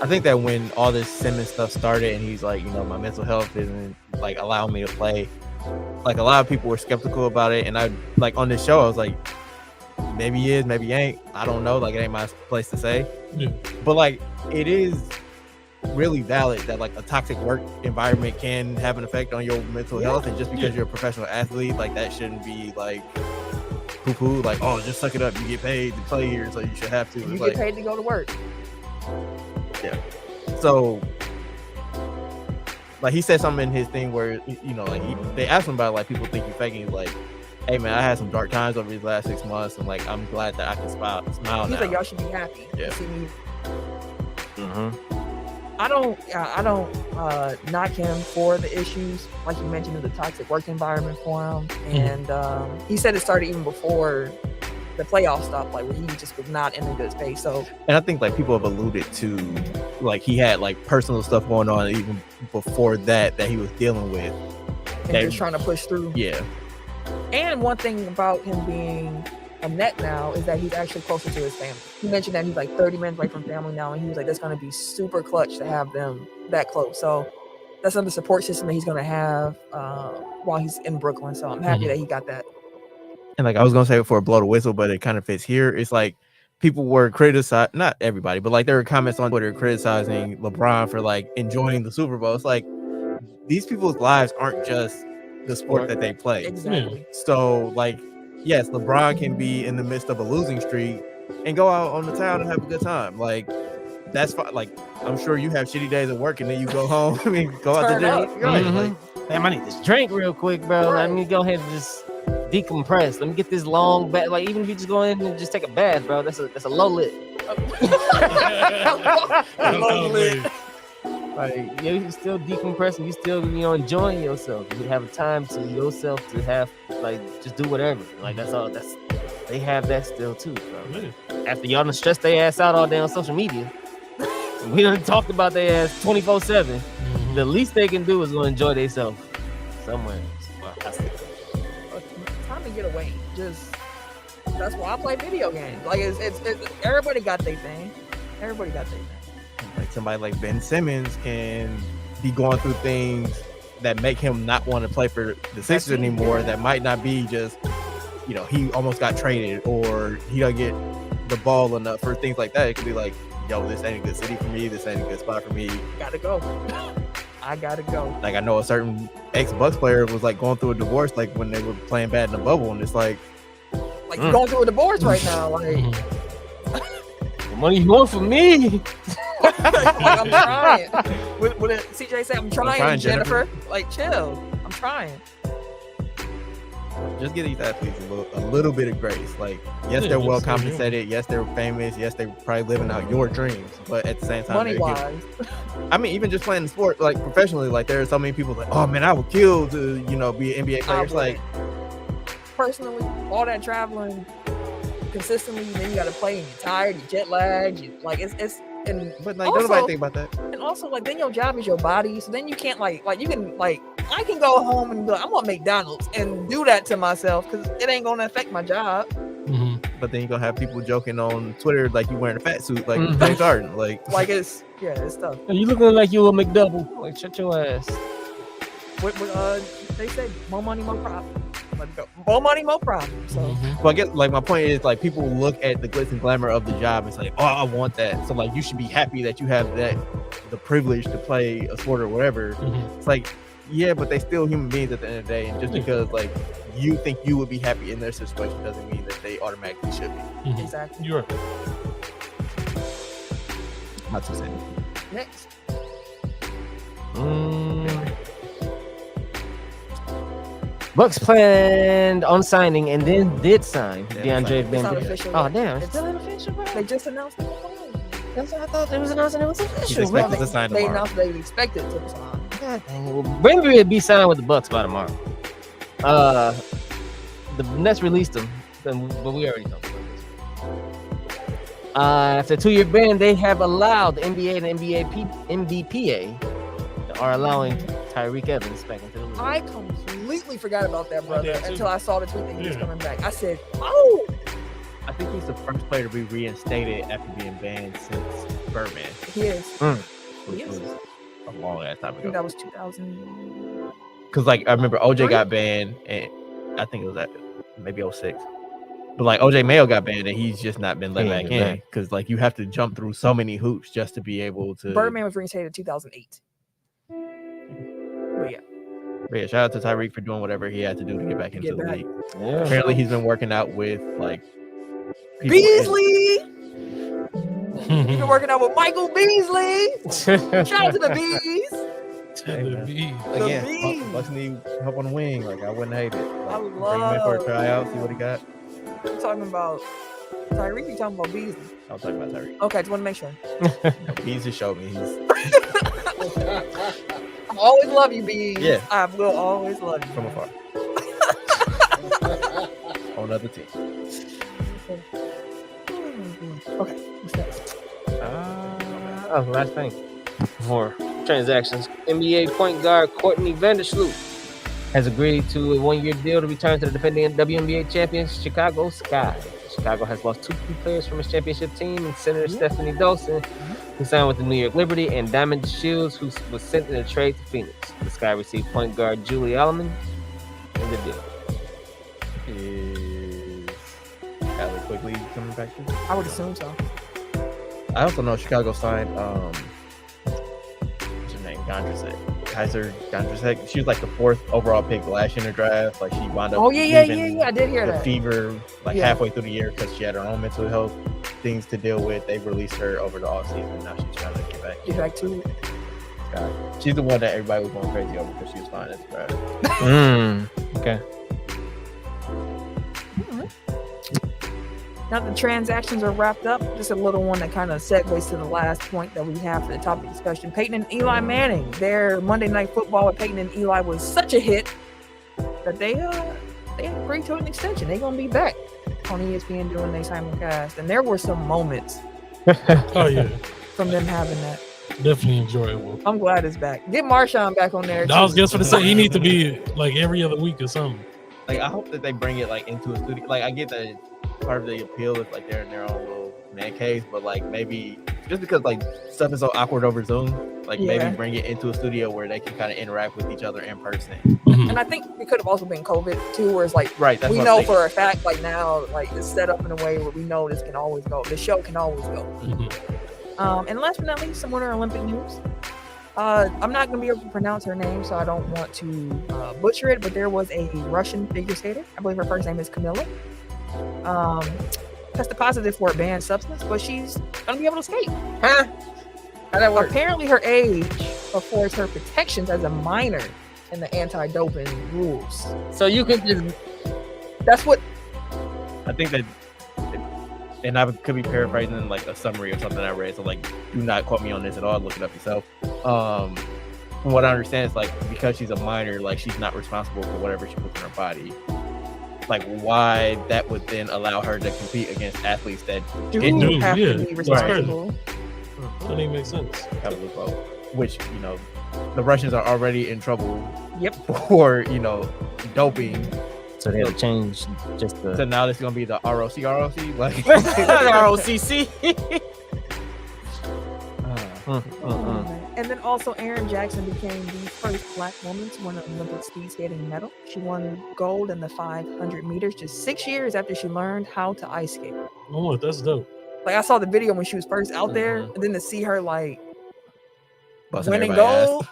I think that when all this Simmons stuff started and he's like, you know, my mental health isn't, like, allowing me to play, like a lot of people were skeptical about it, and I like on this show I was like, maybe he is, maybe he ain't. I don't know. Like it ain't my place to say.
Yeah.
But like it is really valid that like a toxic work environment can have an effect on your mental health, and just because you're a professional athlete, like that shouldn't be like poo-poo. Like, oh, just suck it up. You get paid to play here, so you should have to.
You
It's
get paid to go to work.
Yeah. So, like, he said something in his thing where, you know, like, they asked him about, like, people think you're faking. He's like, hey, man, I had some dark times over these last 6 months, and, like, I'm glad that I can smile
He's
now.
like, y'all should be happy to see me. I don't knock him for the issues, like you mentioned, of the toxic work environment for him. And he said it started even before the playoff stopped, like where he just was not in a good space. So,
and I think like people have alluded to, like, he had like personal stuff going on even before that he was dealing with,
and just trying to push through.
Yeah.
And one thing about him being a net now is that he's actually closer to his family. He mentioned that he's like 30 minutes away from family now, and he was like, that's going to be super clutch to have them that close. So that's another support system that he's going to have while he's in Brooklyn. So I'm happy that he got that.
And like I was gonna say before, blow the whistle, but it kind of fits here. It's like people were criticizing, not everybody, but like there were comments on Twitter criticizing LeBron for like enjoying the Super Bowl. It's like these people's lives aren't just the sport that they play.
Exactly.
So like, yes, LeBron can be in the midst of a losing streak and go out on the town and have a good time. Like that's fine. Like I'm sure you have shitty days at work and then you go home. I mean, go out to dinner. Right. Like,
damn, I need this drink real quick, bro. Let me go ahead and just decompress. Let me get this long bath. Like even if you just go in and just take a bath, bro, that's a low lit.
Low lit.
Like you still decompressing, you still enjoying yourself. You have a time to yourself to have like just do whatever. Like that's all. They have that still too, bro. After y'all done stress their ass out all day on social media, we done talked about their ass 24/7. The least they can do is go enjoy themselves somewhere. Well, that's it.
Time to get away. Just that's why I play video games. Like it's everybody got their thing. Everybody got their thing.
Like somebody like Ben Simmons can be going through things that make him not want to play for the Sixers anymore. That might not be just, he almost got traded or he doesn't get the ball enough or things like that. It could be like, yo, this ain't a good city for me. This ain't a good spot for me.
Gotta go. I gotta go.
Like I know a certain ex-Bucks player was like going through a divorce, like when they were playing bad in the bubble, and it's like
you're going through a divorce right now. Like
the money you want from me.
I'm trying. What CJ said, I'm trying, Jennifer. Like chill. I'm trying.
Just give these athletes a little bit of grace. Like, yes, they're well compensated. Yes, they're famous. Yes, they're probably living out your dreams. But at the same time,
money wise,
I mean, even just playing the sport, like professionally, like there are so many people like, oh man, I would kill to be an NBA player. It's like,
personally, all that traveling consistently, then you got to play and you're tired, you're jet lagged,
but like don't nobody think about that.
And also, like then your job is your body, so then you can't I can go home and be like, I want McDonald's and do that to myself because it ain't gonna affect my job.
But then you're gonna have people joking on Twitter like you wearing a fat suit, like James Harden, like
it's tough.
You looking like you a McDouble? Like shut your ass.
They say more money, more problem. More money, more problem. So,
well, I guess like my point is like people look at the glitz and glamour of the job and say, oh, I want that. So like you should be happy that you have the privilege to play a sport or whatever. It's like, yeah, but they still human beings at the end of the day, and just because like you think you would be happy in their situation doesn't mean that they automatically should be.
Exactly.
You're right.
Not too sad.
Next.
Bucks planned on signing and then did sign DeAndre
It's not
Bembry.
official.
Oh damn! It's
It's
still unofficial, bro.
They just announced it.
That's what I thought they was announcing. It was
He's
official.
expected to sign
They
tomorrow.
announced they expected to sign.
God dang it. Well, Bembry would be signed with the Bucks by tomorrow. The Nets released him, but we already talked about this. After a 2-year ban, they have allowed the NBA and NBPA are allowing Tyreek Evans back into the league.
I completely forgot about that, brother,
did too.
until I saw the tweet that he was
Yeah.
coming back. I said, "Oh,
I think he's the first player to be reinstated after being banned since Birdman,
he is."
which
Yes.
was a long ass time
I think
ago.
that was 2000.
because like I remember OJ
Three?
got banned, and I think it was maybe 06. But like OJ Mayo got banned, and he's just not been let back in because like you have to jump through so many hoops just to be able to.
Birdman was reinstated in 2008. But yeah,
shout out to Tyreek for doing whatever he had to do to get back into the league.
Yeah.
Apparently, he's been working out with like
Beasley. He's been working out with Michael Beasley. Shout out to the Bees.
Again, Bucks need help on the wing. Like I wouldn't hate it. Like,
I
bring him in for a tryout, see what he got.
I'm talking about Tyreek. You talking about Beasley?
I was talking about Tyreek.
Okay, just want to make sure.
Bees just showed me he's
I always love you, Bees.
Yeah.
I will always love you.
from afar. On another team.
Okay, what's next?
Last thing. More transactions. NBA point guard Courtney Vandersloot has agreed to a 1-year deal to return to the defending WNBA champions Chicago Sky. Chicago has lost 2 key players from its championship team, and Senator Stephanie Dawson, who signed with the New York Liberty, and Diamond Shields, who was sent in a trade to Phoenix. The Sky received point guard Julie Alleman in the deal.
Is Allie Quigley coming back to?
I would assume so.
I also know Chicago signed what's her name? Kaiser Gondrasek. She was like the 4th overall pick last year in the draft. Like she wound up.
Oh yeah. I did hear
the
that.
fever halfway through the year because she had her own mental health things to deal with. They released her over the offseason. Now she's trying to get back
to it.
She's the one that everybody was going crazy over because she was fine at the draft.
Okay.
Now the transactions are wrapped up. Just a little one that kind of segues to the last point that we have for the topic discussion. Peyton and Eli Manning. Their Monday Night Football with Peyton and Eli was such a hit that they agreed to an extension. They're gonna be back on ESPN doing their simulcast, and there were some moments.
Oh yeah,
from them having that.
Definitely enjoyable.
I'm glad it's back. Get Marshawn back on there.
I was just going to say he needs to be like every other week or something.
Like I hope that they bring it like into a studio. Like I get that part of the appeal is like they're in their own little man cave, but like maybe just because like stuff is so awkward over Zoom, like maybe bring it into a studio where they can kind of interact with each other in person.
And I think it could have also been COVID too, where it's like
that's
we know for a fact like now like it's set up in a way where we know this can always go. The show can always go. And last but not least, some Winter Olympic news. I'm not going to be able to pronounce her name, so I don't want to butcher it, but there was a Russian figure skater. I believe her first name is Camilla. Tested positive for a banned substance, but she's going to be able to skate.
Huh? How that work?
Apparently her age affords her protections as a minor in the anti-doping rules.
So you can just...
That's what...
I think that... And I could be paraphrasing like a summary or something I read. So like, do not quote me on this at all. Look it up yourself. From what I understand, is like because she's a minor, like she's not responsible for whatever she puts in her body. Like why that would then allow her to compete against athletes that
do have to be responsible.
That doesn't even make sense.
Which the Russians are already in trouble.
Yep.
For doping.
So they have to change just the...
So now it's going to be the ROC, like...
ROCC.
And then also Aaron Jackson became the first Black woman to win an Olympic speed skating medal. She won gold in the 500 meters just 6 years after she learned how to ice skate.
Oh, that's dope.
Like I saw the video when she was first out there, and then to see her like
busting
winning gold.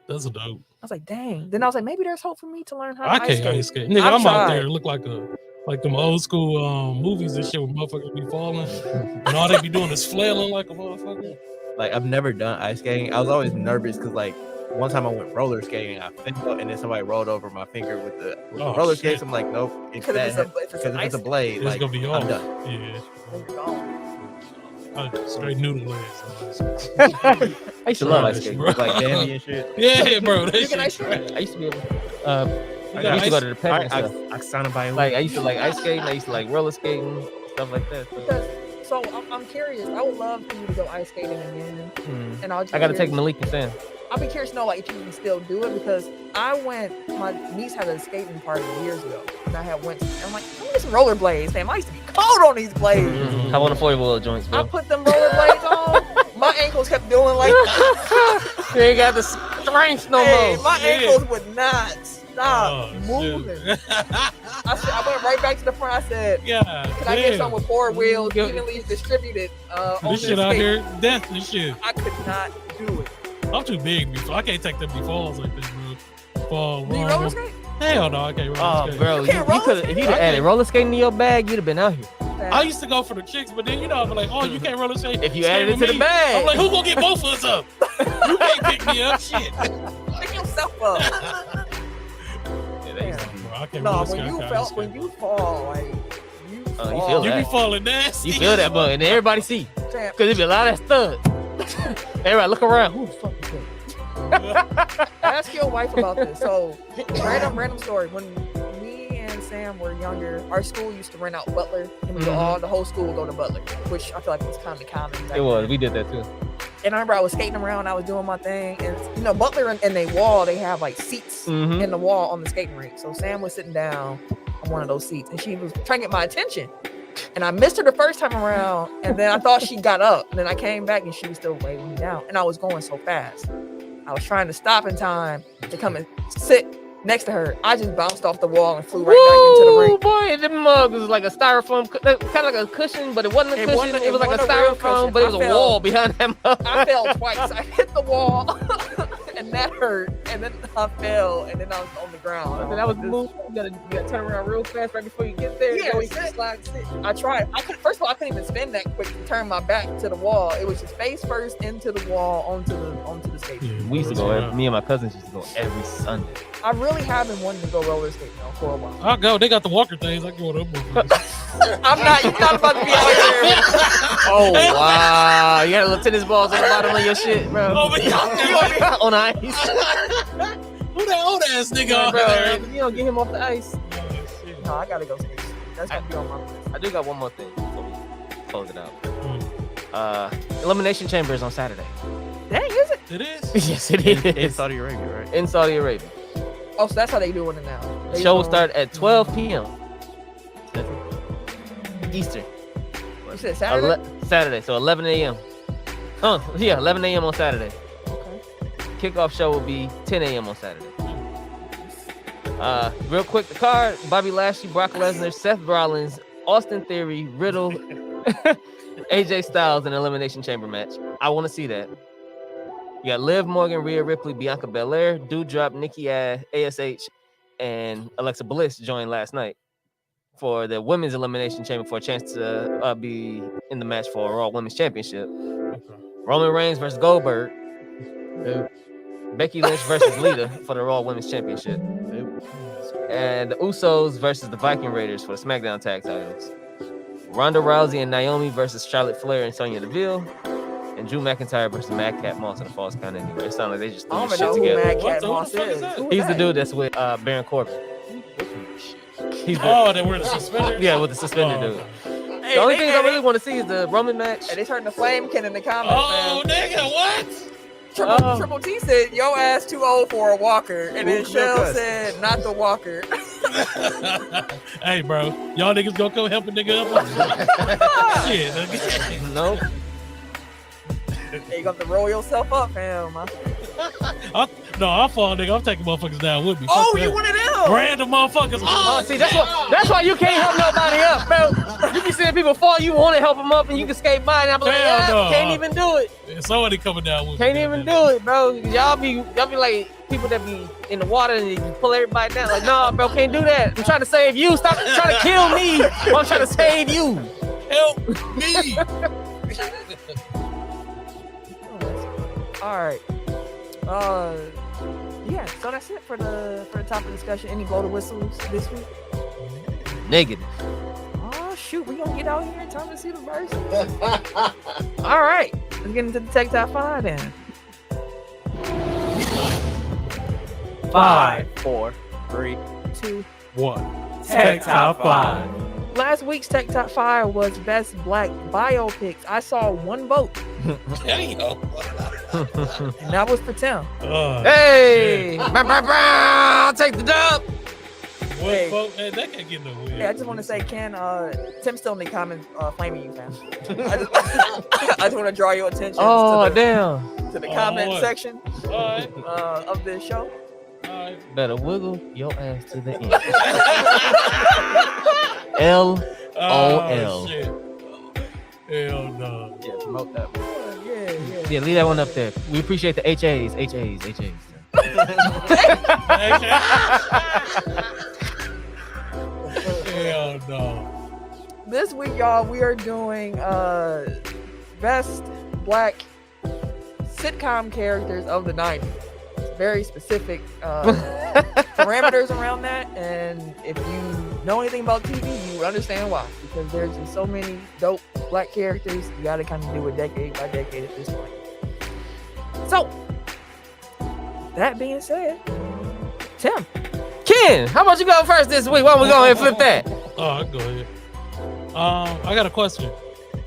That's a dope.
I was like, dang. Then I was like, maybe there's hope for me to learn how to
ice skate. Nigga, I'm out there look like them old school movies and shit where motherfuckers be falling and all they be doing is flailing like a motherfucker.
Like I've never done ice skating. I was always nervous because like one time I went roller skating, I fell and then somebody rolled over my finger with the roller skates. I'm like, nope, it's a blade.
It's
like,
gonna be off.
I'm done.
Yeah. Straight noodle legs.
I used to love ice skating,
like Danny and shit.
Yeah, bro.
I used to be able. I used to go to the pet and stuff. Like I used to like ice skating. I used to like roller skating, stuff like that.
So I'm curious. I would love for you to go ice skating again. And I got
to take Malik and Sam.
I'll be curious to know like if you can still do it because I went. My niece had a skating party years ago, and I had went. I'm like, let me get some rollerblades. Damn, I used to be cold on these blades.
I want affordable joints, bro.
I put them rollerblades on. My ankles kept doing like.
You ain't got the strength no
Hey,
more.
my
Yeah.
ankles would not stop
Oh,
moving.
shoot.
I went right back to the front. I said,
Yeah.
"Can I get some with 4 wheels,
Go-
evenly distributed on
This
this
shit out
skate?"
here, death and shit.
I could not do it.
I'm too big before. I can't take them falls like this, bro. Fall,
Do you
run,
roller
walk-
skate?
Hell no, I can't roller
Oh,
skate.
bro,
You can't roller
could
skate?
if you'd added roller skating to your bag, you'd have been out here.
I used to go for the chicks, but then I'm like, oh, you can't roller skate.
If you
skate
added it
with
to the
me.
bag.
I'm like, who gonna get both of us up? You can't pick me up, shit.
Pick yourself up.
Yeah, they used to be-
Bro, I can't
No,
roller
when
skate.
you
I
fell,
can't
when
skate.
you fall, like you
Oh,
fall.
you feel
You be
that.
falling nasty.
You feel that bug, and then everybody see.
Damn.
Because it be a lot of studs. Everybody look around. Who the fuck is that?
Ask your wife about this. So, random story. When me and Sam were younger, our school used to rent out Butler, and we
Mhm.
the whole school would go to Butler, which I feel like was kind of common. back
It was.
then.
We did that too.
And I remember I was skating around, I was doing my thing, and Butler and they wall, they have like seats
Mm-hmm.
in the wall on the skating rink. So Sam was sitting down on one of those seats, and she was trying to get my attention. And I missed her the first time around, and then I thought she got up. And then I came back, and she was still waving me down. And I was going so fast. I was trying to stop in time to come and sit next to her. I just bounced off the wall and flew right back into the
Woo,
ring.
boy, them mugs was like a styrofoam, kind of like a cushion, but it wasn't a
It
cushion.
wasn't-
It was
it
like a
wasn't a real
styrofoam,
cushion.
but it was
I
a
fell.
wall behind that mug.
I fell twice. I hit the wall, and that hurt. And then I fell, and then I was on the ground.
That was the move. You gotta turn around real fast right before you get there.
Yeah,
Go
we
sit.
I tried. First of all, I couldn't even spin that quick to turn my back to the wall. It was just face first into the wall onto the skate.
Yeah,
We used to
bro,
go. Me and my cousins used to go every Sunday.
I really have been wanting to go roller skating though for a while.
I'll go. They got the walker things. I go to them. motherfuckers.
I'm not. You're not about to be out here.
Oh wow! You got little tennis balls on the bottom of your shit, bro.
Oh, but y'all-
On ice,
Who that old ass nigga out
bro.
there?
You don't get him off the ice.
Oh, shit.
No, I gotta go skate. That's gonna be on my list.
I do got one more thing before we close it out.
Mm.
Elimination Chamber is on Saturday.
Dang, is it?
It is.
Yes, it
In
is.
Saudi Arabia, right?
In Saudi Arabia.
Oh, so that's how they doing it now.
The
They
show will
doing-
start at 12 p.m. Eastern.
You said Saturday.
Saturday, so 11 a.m. Yeah, 11 a.m. on Saturday.
Okay.
Kickoff show will be 10 a.m. on Saturday. Real quick, the card: Bobby Lashley, Brock Lesnar, Seth Rollins, Austin Theory, Riddle, AJ Styles in an Elimination Chamber match. I want to see that. You got Liv Morgan, Rhea Ripley, Bianca Belair, Doudrop, Nikki ASH, and Alexa Bliss joined last night for the Women's Elimination Chamber for a chance to be in the match for a Raw Women's Championship. Roman Reigns versus Goldberg. Becky Lynch versus Lita for the Raw Women's Championship. And the Usos versus the Viking Raiders for the SmackDown Tag Titles. Ronda Rousey and Naomi versus Charlotte Flair and Sonya Deville. And Drew McIntyre versus Madcap Moss in the Falls Count Anywhere. It sounds like they just
I
threw
don't
this
even
shit
know who
together.
Mad Cat
What?
Moss
Who the fuck is
is.
that?
Who
He's the
that?
dude that's with Baron Corbin. He's the,
Oh, they wear the suspenders?
yeah, with the suspended
Oh,
dude.
Hey,
The only
they-
things I really want to see is the Roman match.
Hey, they starting to flame Ken in the comments,
Oh,
man.
nigga, what?
Triple T said, "Yo ass too old for a walker," and then
Who
Shell
cussed?
said, "Not the walker."
Hey, bro, y'all niggas gonna come help a nigga up? Shit, nigga.
Nope.
Hey, you got to roll yourself up, fam.
No, I'm falling, nigga. I'm taking motherfuckers down with me.
Oh,
Fuck
you
that.
one of them?
Random motherfuckers.
Oh, see, that's why you can't help nobody up, bro. You be seeing people fall, you want to help them up, and you can skate by, and I'm like,
Hell no.
can't even do it.
Somebody coming down with
Can't
me.
even do it, bro. Y'all be like people that be in the water and you pull everybody down. Like, no, bro, can't do that. I'm trying to save you. Stop trying to kill me. I'm trying to save you.
Help me.
All right. Yeah. So that's it for the topic discussion. Any blow the whistles this week?
Negative.
Oh shoot, we gonna get out here in time to see the verse. All right, let's get into the Tech Top 5 then.
5, 4, 3.
2.
1.
Tech Top 5.
Last week's Tech Top 5 was Best Black Biopics. I saw one vote,
Damn.
and that was for Tim.
Hey, bow, bow, bow, take the dub.
What
Hey.
Well, that can't get no weird.
Hey, I just want to say, Ken, Tim's still in the comments flaming you, fam. I just want to draw your attention
Oh,
to the,
damn.
to the comment
what?
section
All right.
of this show.
All right.
Better wiggle your ass to the end. LOL.
Oh, shit. Hell no.
Yeah, promote that one.
Yeah, leave that one up there. We appreciate the HAs.
Hell no.
This week, y'all, we are doing best black sitcom characters of the 90s. Very specific parameters around that, and if you know anything about TV, you would understand why. Because there's just so many dope black characters, you gotta kind of do it decade by decade at this point. So, that being said, Tim.
Ken, how about you go first this week? Why don't we go ahead and flip that?
Oh, I go ahead. I got a question.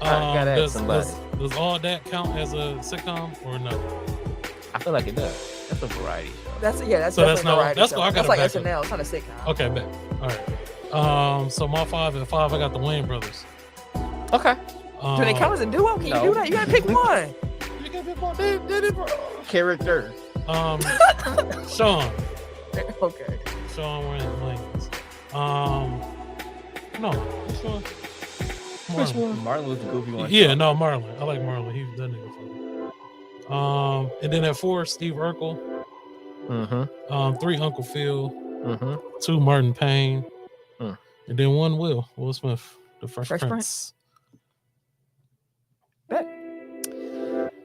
gotta ask somebody.
Does all that count as a sitcom or no?
I feel like it does. That's a variety show.
That's
So
definitely
that's
a
not-
variety
that's
show.
what I
That's
gotta
like
back
SNL. It's not a sitcom.
Okay, bet. All right. So my 5 and 5, I got the Wayne brothers.
Okay.
Do they count as a duo? Can you
No.
do that? You gotta pick one.
Character.
Sean.
Okay.
Sean Wayans. No, which one? Marlon.
Martin was the goofy one.
Yeah, no, Marlon. I like Marlon. He was that nigga funny. And then at 4, Steve Urkel.
Mm-hmm.
3, Uncle Phil.
Mm-hmm.
2, Martin Payne.
Hmm.
And then 1, Will Smith, the Fresh
Fresh
Prince.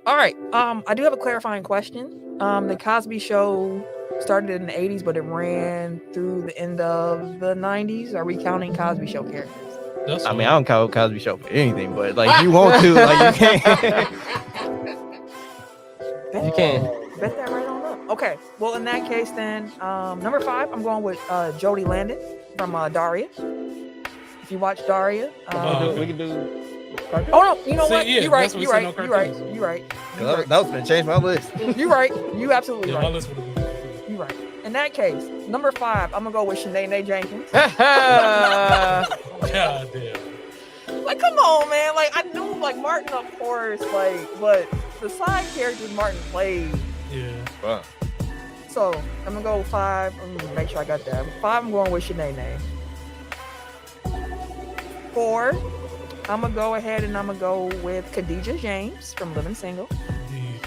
All right. I do have a clarifying question. The Cosby Show started in the 80s, but it ran through the end of the 90s. Are we counting Cosby Show characters?
That's
I
fine.
mean, I don't count Cosby Show for anything, but like if you want to, like you can.
You can.
Bet that right on up. Okay. Well, in that case, then, number 5, I'm going with Jodie Landon from Daria. If you watch Daria.
We can do.
Oh no! You know
See,
what?
yeah,
You're right.
that's what we
You're
said,
right.
no
You're right.
cartoons.
You're right.
That was gonna change my list.
You're right. You absolutely
Yeah, my
right.
list would have been.
You're right. In that case, number 5, I'm gonna go with Shanae Jenkins.
God damn.
Like, come on, man. Like, I knew like Martin, of course. Like, but the side characters Martin played.
Yeah.
Wow.
So I'm gonna go 5. I'm gonna make sure I got that. 5. I'm going with Shanae. 4. I'm gonna go ahead and I'm gonna go with Khadijah James from Living Single.
Indeed.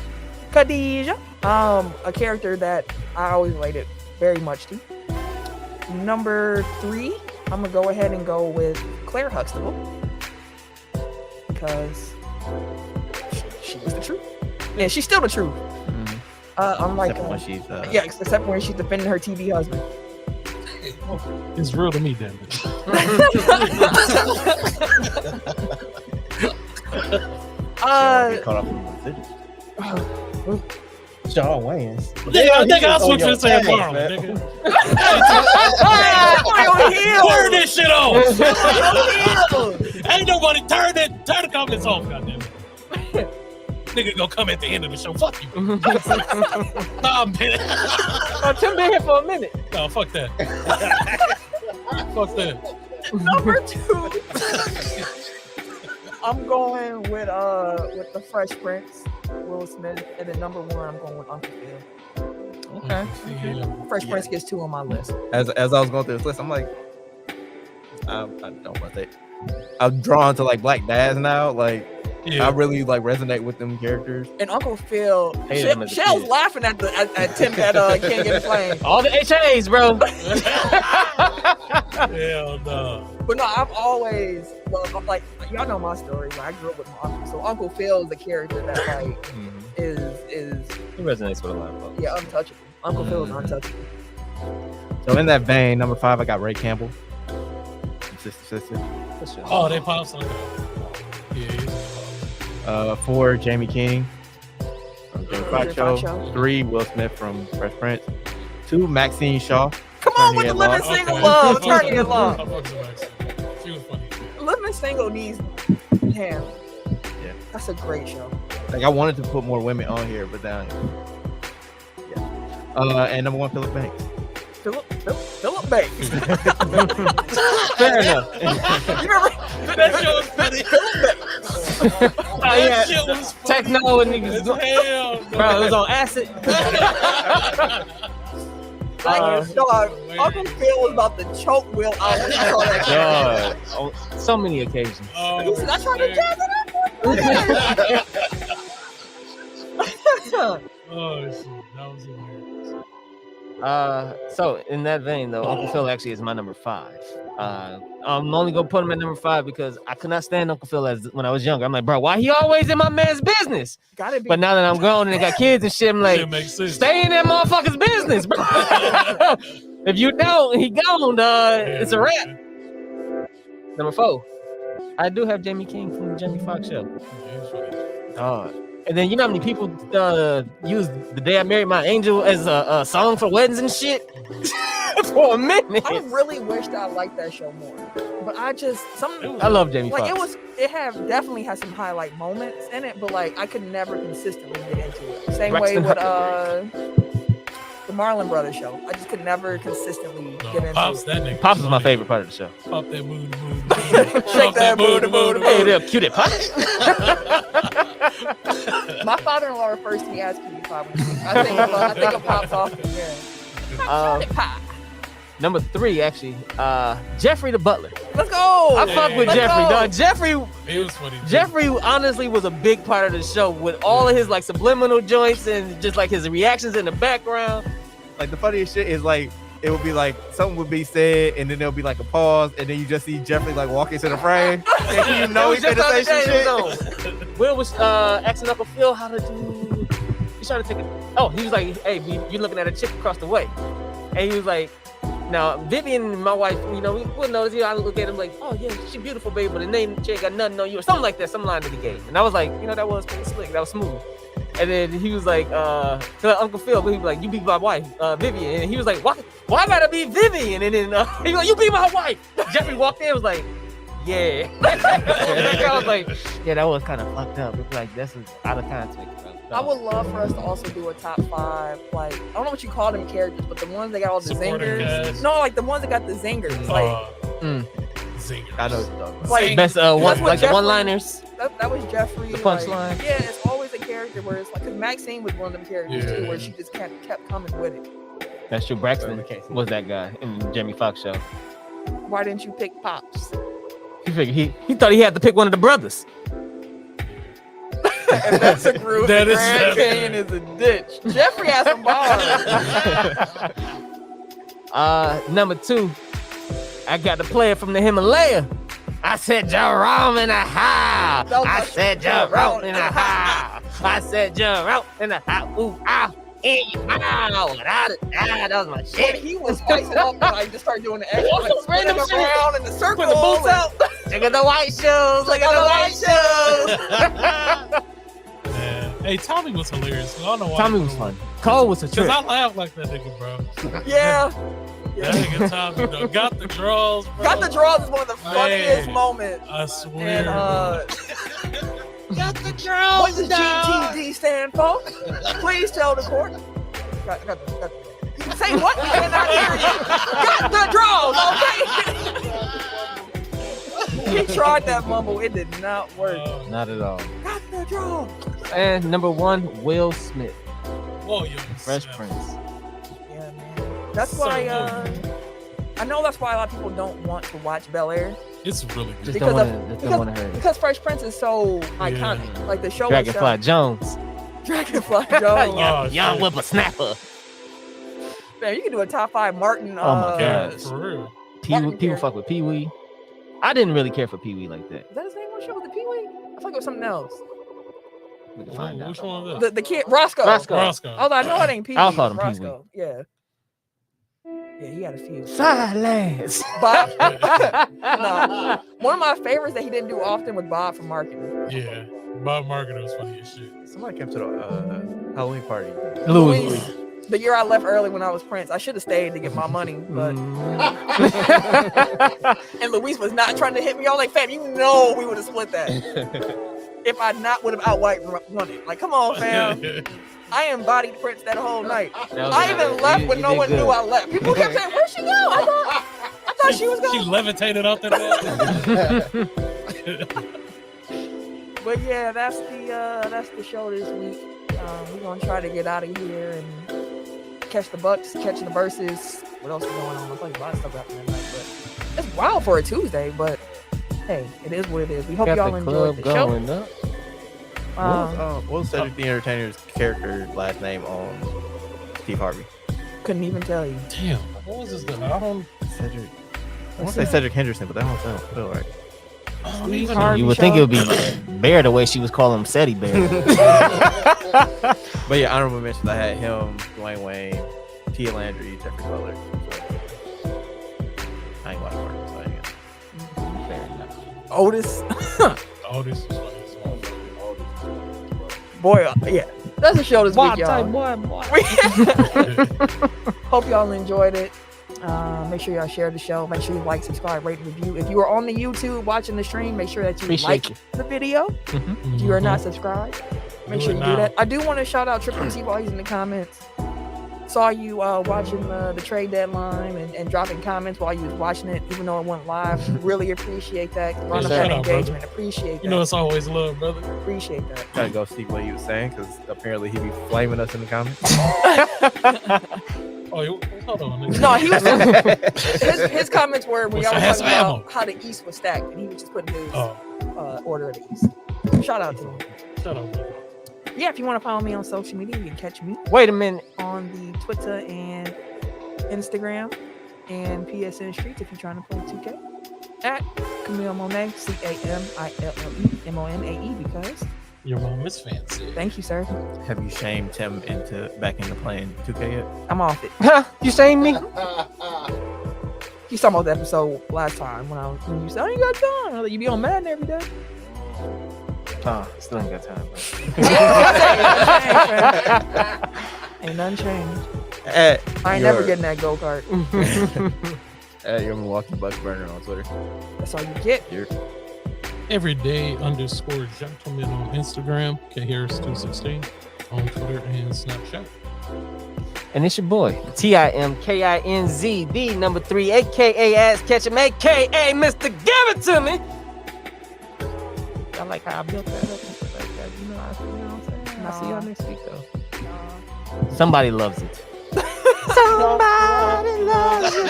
Khadijah, a character that I always related very much to. Number 3, I'm gonna go ahead and go with Claire Huxtable because she was the truth, and she's still the truth. Unlike
Except when she's
yeah, except when she's defending her TV husband.
It's real to me, damn it.
caught up in the decision. Sean Wayans.
Nigga, I switched to saying
Dang,
Marlon,
man.
nigga.
Turn
Turn this shit off. Ain't nobody turn the comments off, goddamn it. Nigga gonna come at the end of the show. Fuck you. Nah, man.
Oh, Tim been here for a minute.
No, fuck that. Fuck that.
Number 2, I'm going with the Fresh Prince, Will Smith, and then number 1, I'm going with Uncle Phil.
Okay.
Yeah.
Fresh Prince gets 2 on my list.
As I was going through this list, I'm like, I don't want to say. I'm drawn to like black dads now. Like I really like resonate with them characters.
And Uncle Phil,
Hated him as a
Shell's
kid.
laughing at Tim that can't get a plane.
All the HAs, bro.
Hell no.
But no, I've always loved, like, y'all know my story. Like, I grew up with my uncle, so Uncle Phil is the character that like is
He resonates with a lot of folks.
yeah, untouchable. Uncle Phil is untouchable.
So in that vein, number 5, I got Ray Campbell. Sister.
Oh, they pops on that. Yeah, he's
4, Jamie King from Jamie Foxx
Foxx
Show.
Show.
3, Will Smith from Fresh Prince. 2, Maxine Shaw.
Come on with the
Attorney at
Living
Law.
Single love, Attorney at Law.
I fucks with Maxine. She was funny.
Living Single needs him.
Yeah.
That's a great show.
Like I wanted to put more women on here, but down here. Yeah. And number 1, Philip Banks.
Philip Banks.
Fair enough.
You remember?
That show was funny.
Oh,
That
yeah.
shit was funny.
Techno and niggas.
Hell,
Bro, it was on acid.
Dog, Uncle Phil was about to choke Will out when he saw that camera.
God, on so many occasions.
He said, I tried to jab it up.
Oh shit, that was hilarious.
So in that vein though, Uncle Phil actually is my number 5. I'm only gonna put him at number 5 because I could not stand Uncle Phil when I was younger. I'm like, bro, why he always in my man's business?
Gotta be.
But now that I'm grown and I got kids and shit, I'm like,
Shit makes sense.
stay in that motherfucker's business, bro. If you don't, he gone. It's a wrap. Number 4, I do have Jamie King from the Jamie Foxx show. And then you know how many people use "The Day I Married My Angel" as a song for weddings and shit for a minute.
I really wished I liked that show more, but
I love Jamie
like
Foxx.
it definitely has some highlight moments in it, but like I could never consistently get into it. Same way
Braxton
with the Marlon Brothers show. I just could never consistently get into
Pops,
it.
that nigga.
Pops was my favorite part of the show.
Pop that mood.
Shake that booty.
Hey, there, cutie pie.
My father-in-law refers to me as Cutie Pie. I think of Pops often. Yeah. Cutie Pie.
Number 3, actually, Jeffrey the Butler.
Let's go.
I fuck with
Let's
Jeffrey,
go.
dog. Jeffrey
It was funny.
Jeffrey honestly was a big part of the show with all of his like subliminal joints and just like his reactions in the background.
Like the funniest shit is like it would be like something would be said and then there'll be like a pause and then you just see Jeffrey like walk into the frame and you know he's gonna say some shit.
Will was asking Uncle Phil how to do. He's trying to take it. Oh, he was like, "Hey, you're looking at a chick across the way," and he was like, "Now Vivian, my wife, you know, we wouldn't notice." You know, I look at him like, "Oh yeah, she beautiful, baby, but the name she ain't got nothing on you," or something like that, some line that he gave, and I was like, you know, that was pretty slick, that was smooth. And then he was like, Uncle Phil, he was like, "You be my wife, Vivian," and he was like, "Why I gotta be Vivian?" And then he was like, "You be my wife." Jeffrey walked in, was like, "Yeah." I was like, "Yeah, that was kind of fucked up." It's like that's out of context.
I would love for us to also do a top 5, like, I don't know what you call them characters, but the ones that got all the
Supporting
zingers.
cast.
No, like the ones that got the zingers. Like,
Zingers.
I know what you're talking about.
Like,
best
that's what
like the
Jeffrey-
one-liners.
that was Jeffrey.
The punchline.
Like, yeah, it's always a character where it's like, because Maxine was one of them characters too,
Yeah.
where she just kept coming with it.
That's true. Braxton was that guy in the Jamie Foxx show.
Why didn't you pick Pops?
He figured he thought he had to pick one of the brothers.
If that's a group,
That
the
is
Grand
Jeffrey.
Canyon is a ditch. Jeffrey has some bars.
Number 2, I got to play it from the Himalaya. I said Jerome in the house. I said Jerome in the house. I said Jerome in the house. Ooh, ow, in your mouth. That was my
When
shit.
he was spicing up and I just started doing the extra,
What's
like,
the random
spinning
shit?
around in the circle.
Put the boots
and-
out. Look at the white shoes. Look at the white shoes.
Man. Hey, Tommy was hilarious. I don't know why.
Tommy was fun. Cole was a
Because
trip.
I laughed like that nigga, bro.
Yeah.
That nigga Tommy, though. Got the draws, bro.
Got the draws is one of the funniest
Man.
moments.
I swear.
And
Got the draws.
what does GTD stand for? Please tell the court. Got the. Say what? I cannot hear you. Got the draws, okay? He tried that mumble. It did not work.
Not at all.
Got the draws.
And number 1, Will Smith,
Whoa, yo,
Fresh
snap.
Prince.
Yeah, man. That's
So
why.
good.
I know that's why a lot of people don't want to watch Bel Air
It's really good.
Just
Because
don't want to hear it.
because Fresh Prince is so iconic. Like the show
Dragonfly
itself.
Jones.
Dragonfly Jones.
Oh,
Young
shit.
whippersnapper.
Man, you can do a top 5 Martin.
Oh my
Yeah,
God.
for real.
Martin
People
Garrix.
fuck with Pee Wee. I didn't really care for Pee Wee like that.
Is that his name on the show with the Pee Wee? I thought it was something else.
We can find out.
Which one was that?
The kid Roscoe.
Roscoe.
Roscoe.
Although I know it ain't Pee Wee.
I'll call him Pee Wee.
Roscoe. Yeah. Yeah, he had a few.
Silence.
Bob. No. One of my favorites that he didn't do often was Bob from marketing.
Yeah. Bob Marketer was funny as shit.
Somebody came to the Halloween party.
Louis.
The year I left early when I was Prince, I should have stayed to get my money, but and Luis was not trying to hit me. I was like, fam, you know we would have split that if I not would have outright won it. Like, come on, fam. I embodied Prince that whole night.
That was
I
good.
even left
You-
when
you
no
did
one
good.
knew I left. People kept saying, "Where'd she go?" I thought she was
She
going.
levitated out there.
But yeah, that's the show this week. We're gonna try to get out of here and catch the Bucks, catch the verses. What else is going on? There's like a lot of stuff happening tonight, but it's wild for a Tuesday. But hey, it is what it is. We hope
Got
y'all
the
enjoyed
club
the show.
going up.
What was Cedric the Entertainer's character last name on Steve Harvey?
Couldn't even tell you.
Damn, what was this? I don't.
Cedric. I want to say Cedric Henderson, but that don't feel right.
I don't
Steve
even
Harvey.
You would think it would be Bear the way she was calling him Seti Bear.
But yeah, honorable mentions. I had him, Dwayne Wayne, Tia Landry, Jeffrey Butler. So, I ain't watching Marcus, so I ain't gonna-
Otis.
Oh, this is funny.
Boy, yeah. That's a show this week, y'all. Hope y'all enjoyed it. Make sure y'all share the show. Make sure you like, subscribe, rate, and review. If you are on the YouTube watching the stream, make sure that you
Appreciate
like the video. If you are not subscribed, make sure you do that. I do want to shout out Triple T while he's in the comments. Saw you watching the trade deadline and dropping comments while you was watching it, even though it went live. Really appreciate that. Run up
sir.
that
Shout out,
engagement. Appreciate that.
You know, it's always love, brother.
Appreciate that.
Gotta go see what he was saying because apparently he be flaming us in the comments.
Oh, hold on. Nigga.
No, he was his comments were when
What's
y'all
the
was talking
ammo?
about how the East was stacked, and he was just putting his
Oh,
order of the East. Shout out to him.
shut up, brother.
Yeah, if you want to follow me on social media, you can catch me
Wait a minute.
on the Twitter and Instagram and PSN Streets if you're trying to play 2K at Camille Monet, CAMILLEMONAE, because
Your mom is fancy.
thank you, sir.
Have you shamed him back into playing 2K yet?
I'm off it.
Huh? You saying me?
You talking about the episode last time when you said, "Oh, you got time." I was like, "You be on Madden every day."
Still ain't got time.
Ain't nothing changed.
At
I ain't never getting that go kart.
at your Milwaukee Bucks burner on Twitter.
That's all you get.
Everyday_gentleman on Instagram. KHarris216 on Twitter and Snapchat.
And it's your boy, TIMKINZ, the number 3, aka Ass Ketchum, aka Mr. Give It To Me.
I like how I built that up and stuff like that. You know what I'm saying?
I'll see y'all
next week, though.
Somebody loves it. Somebody loves it.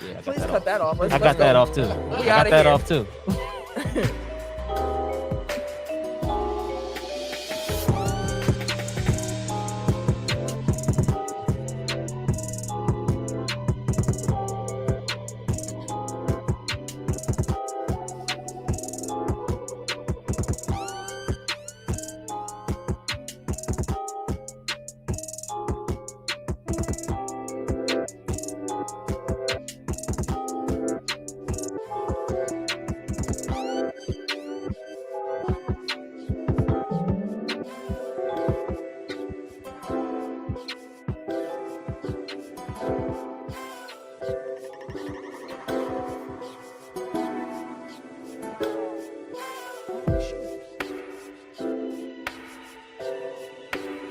Yeah,
Please cut that off.
I got that off too.
We
I got
outta
that
here.
off too.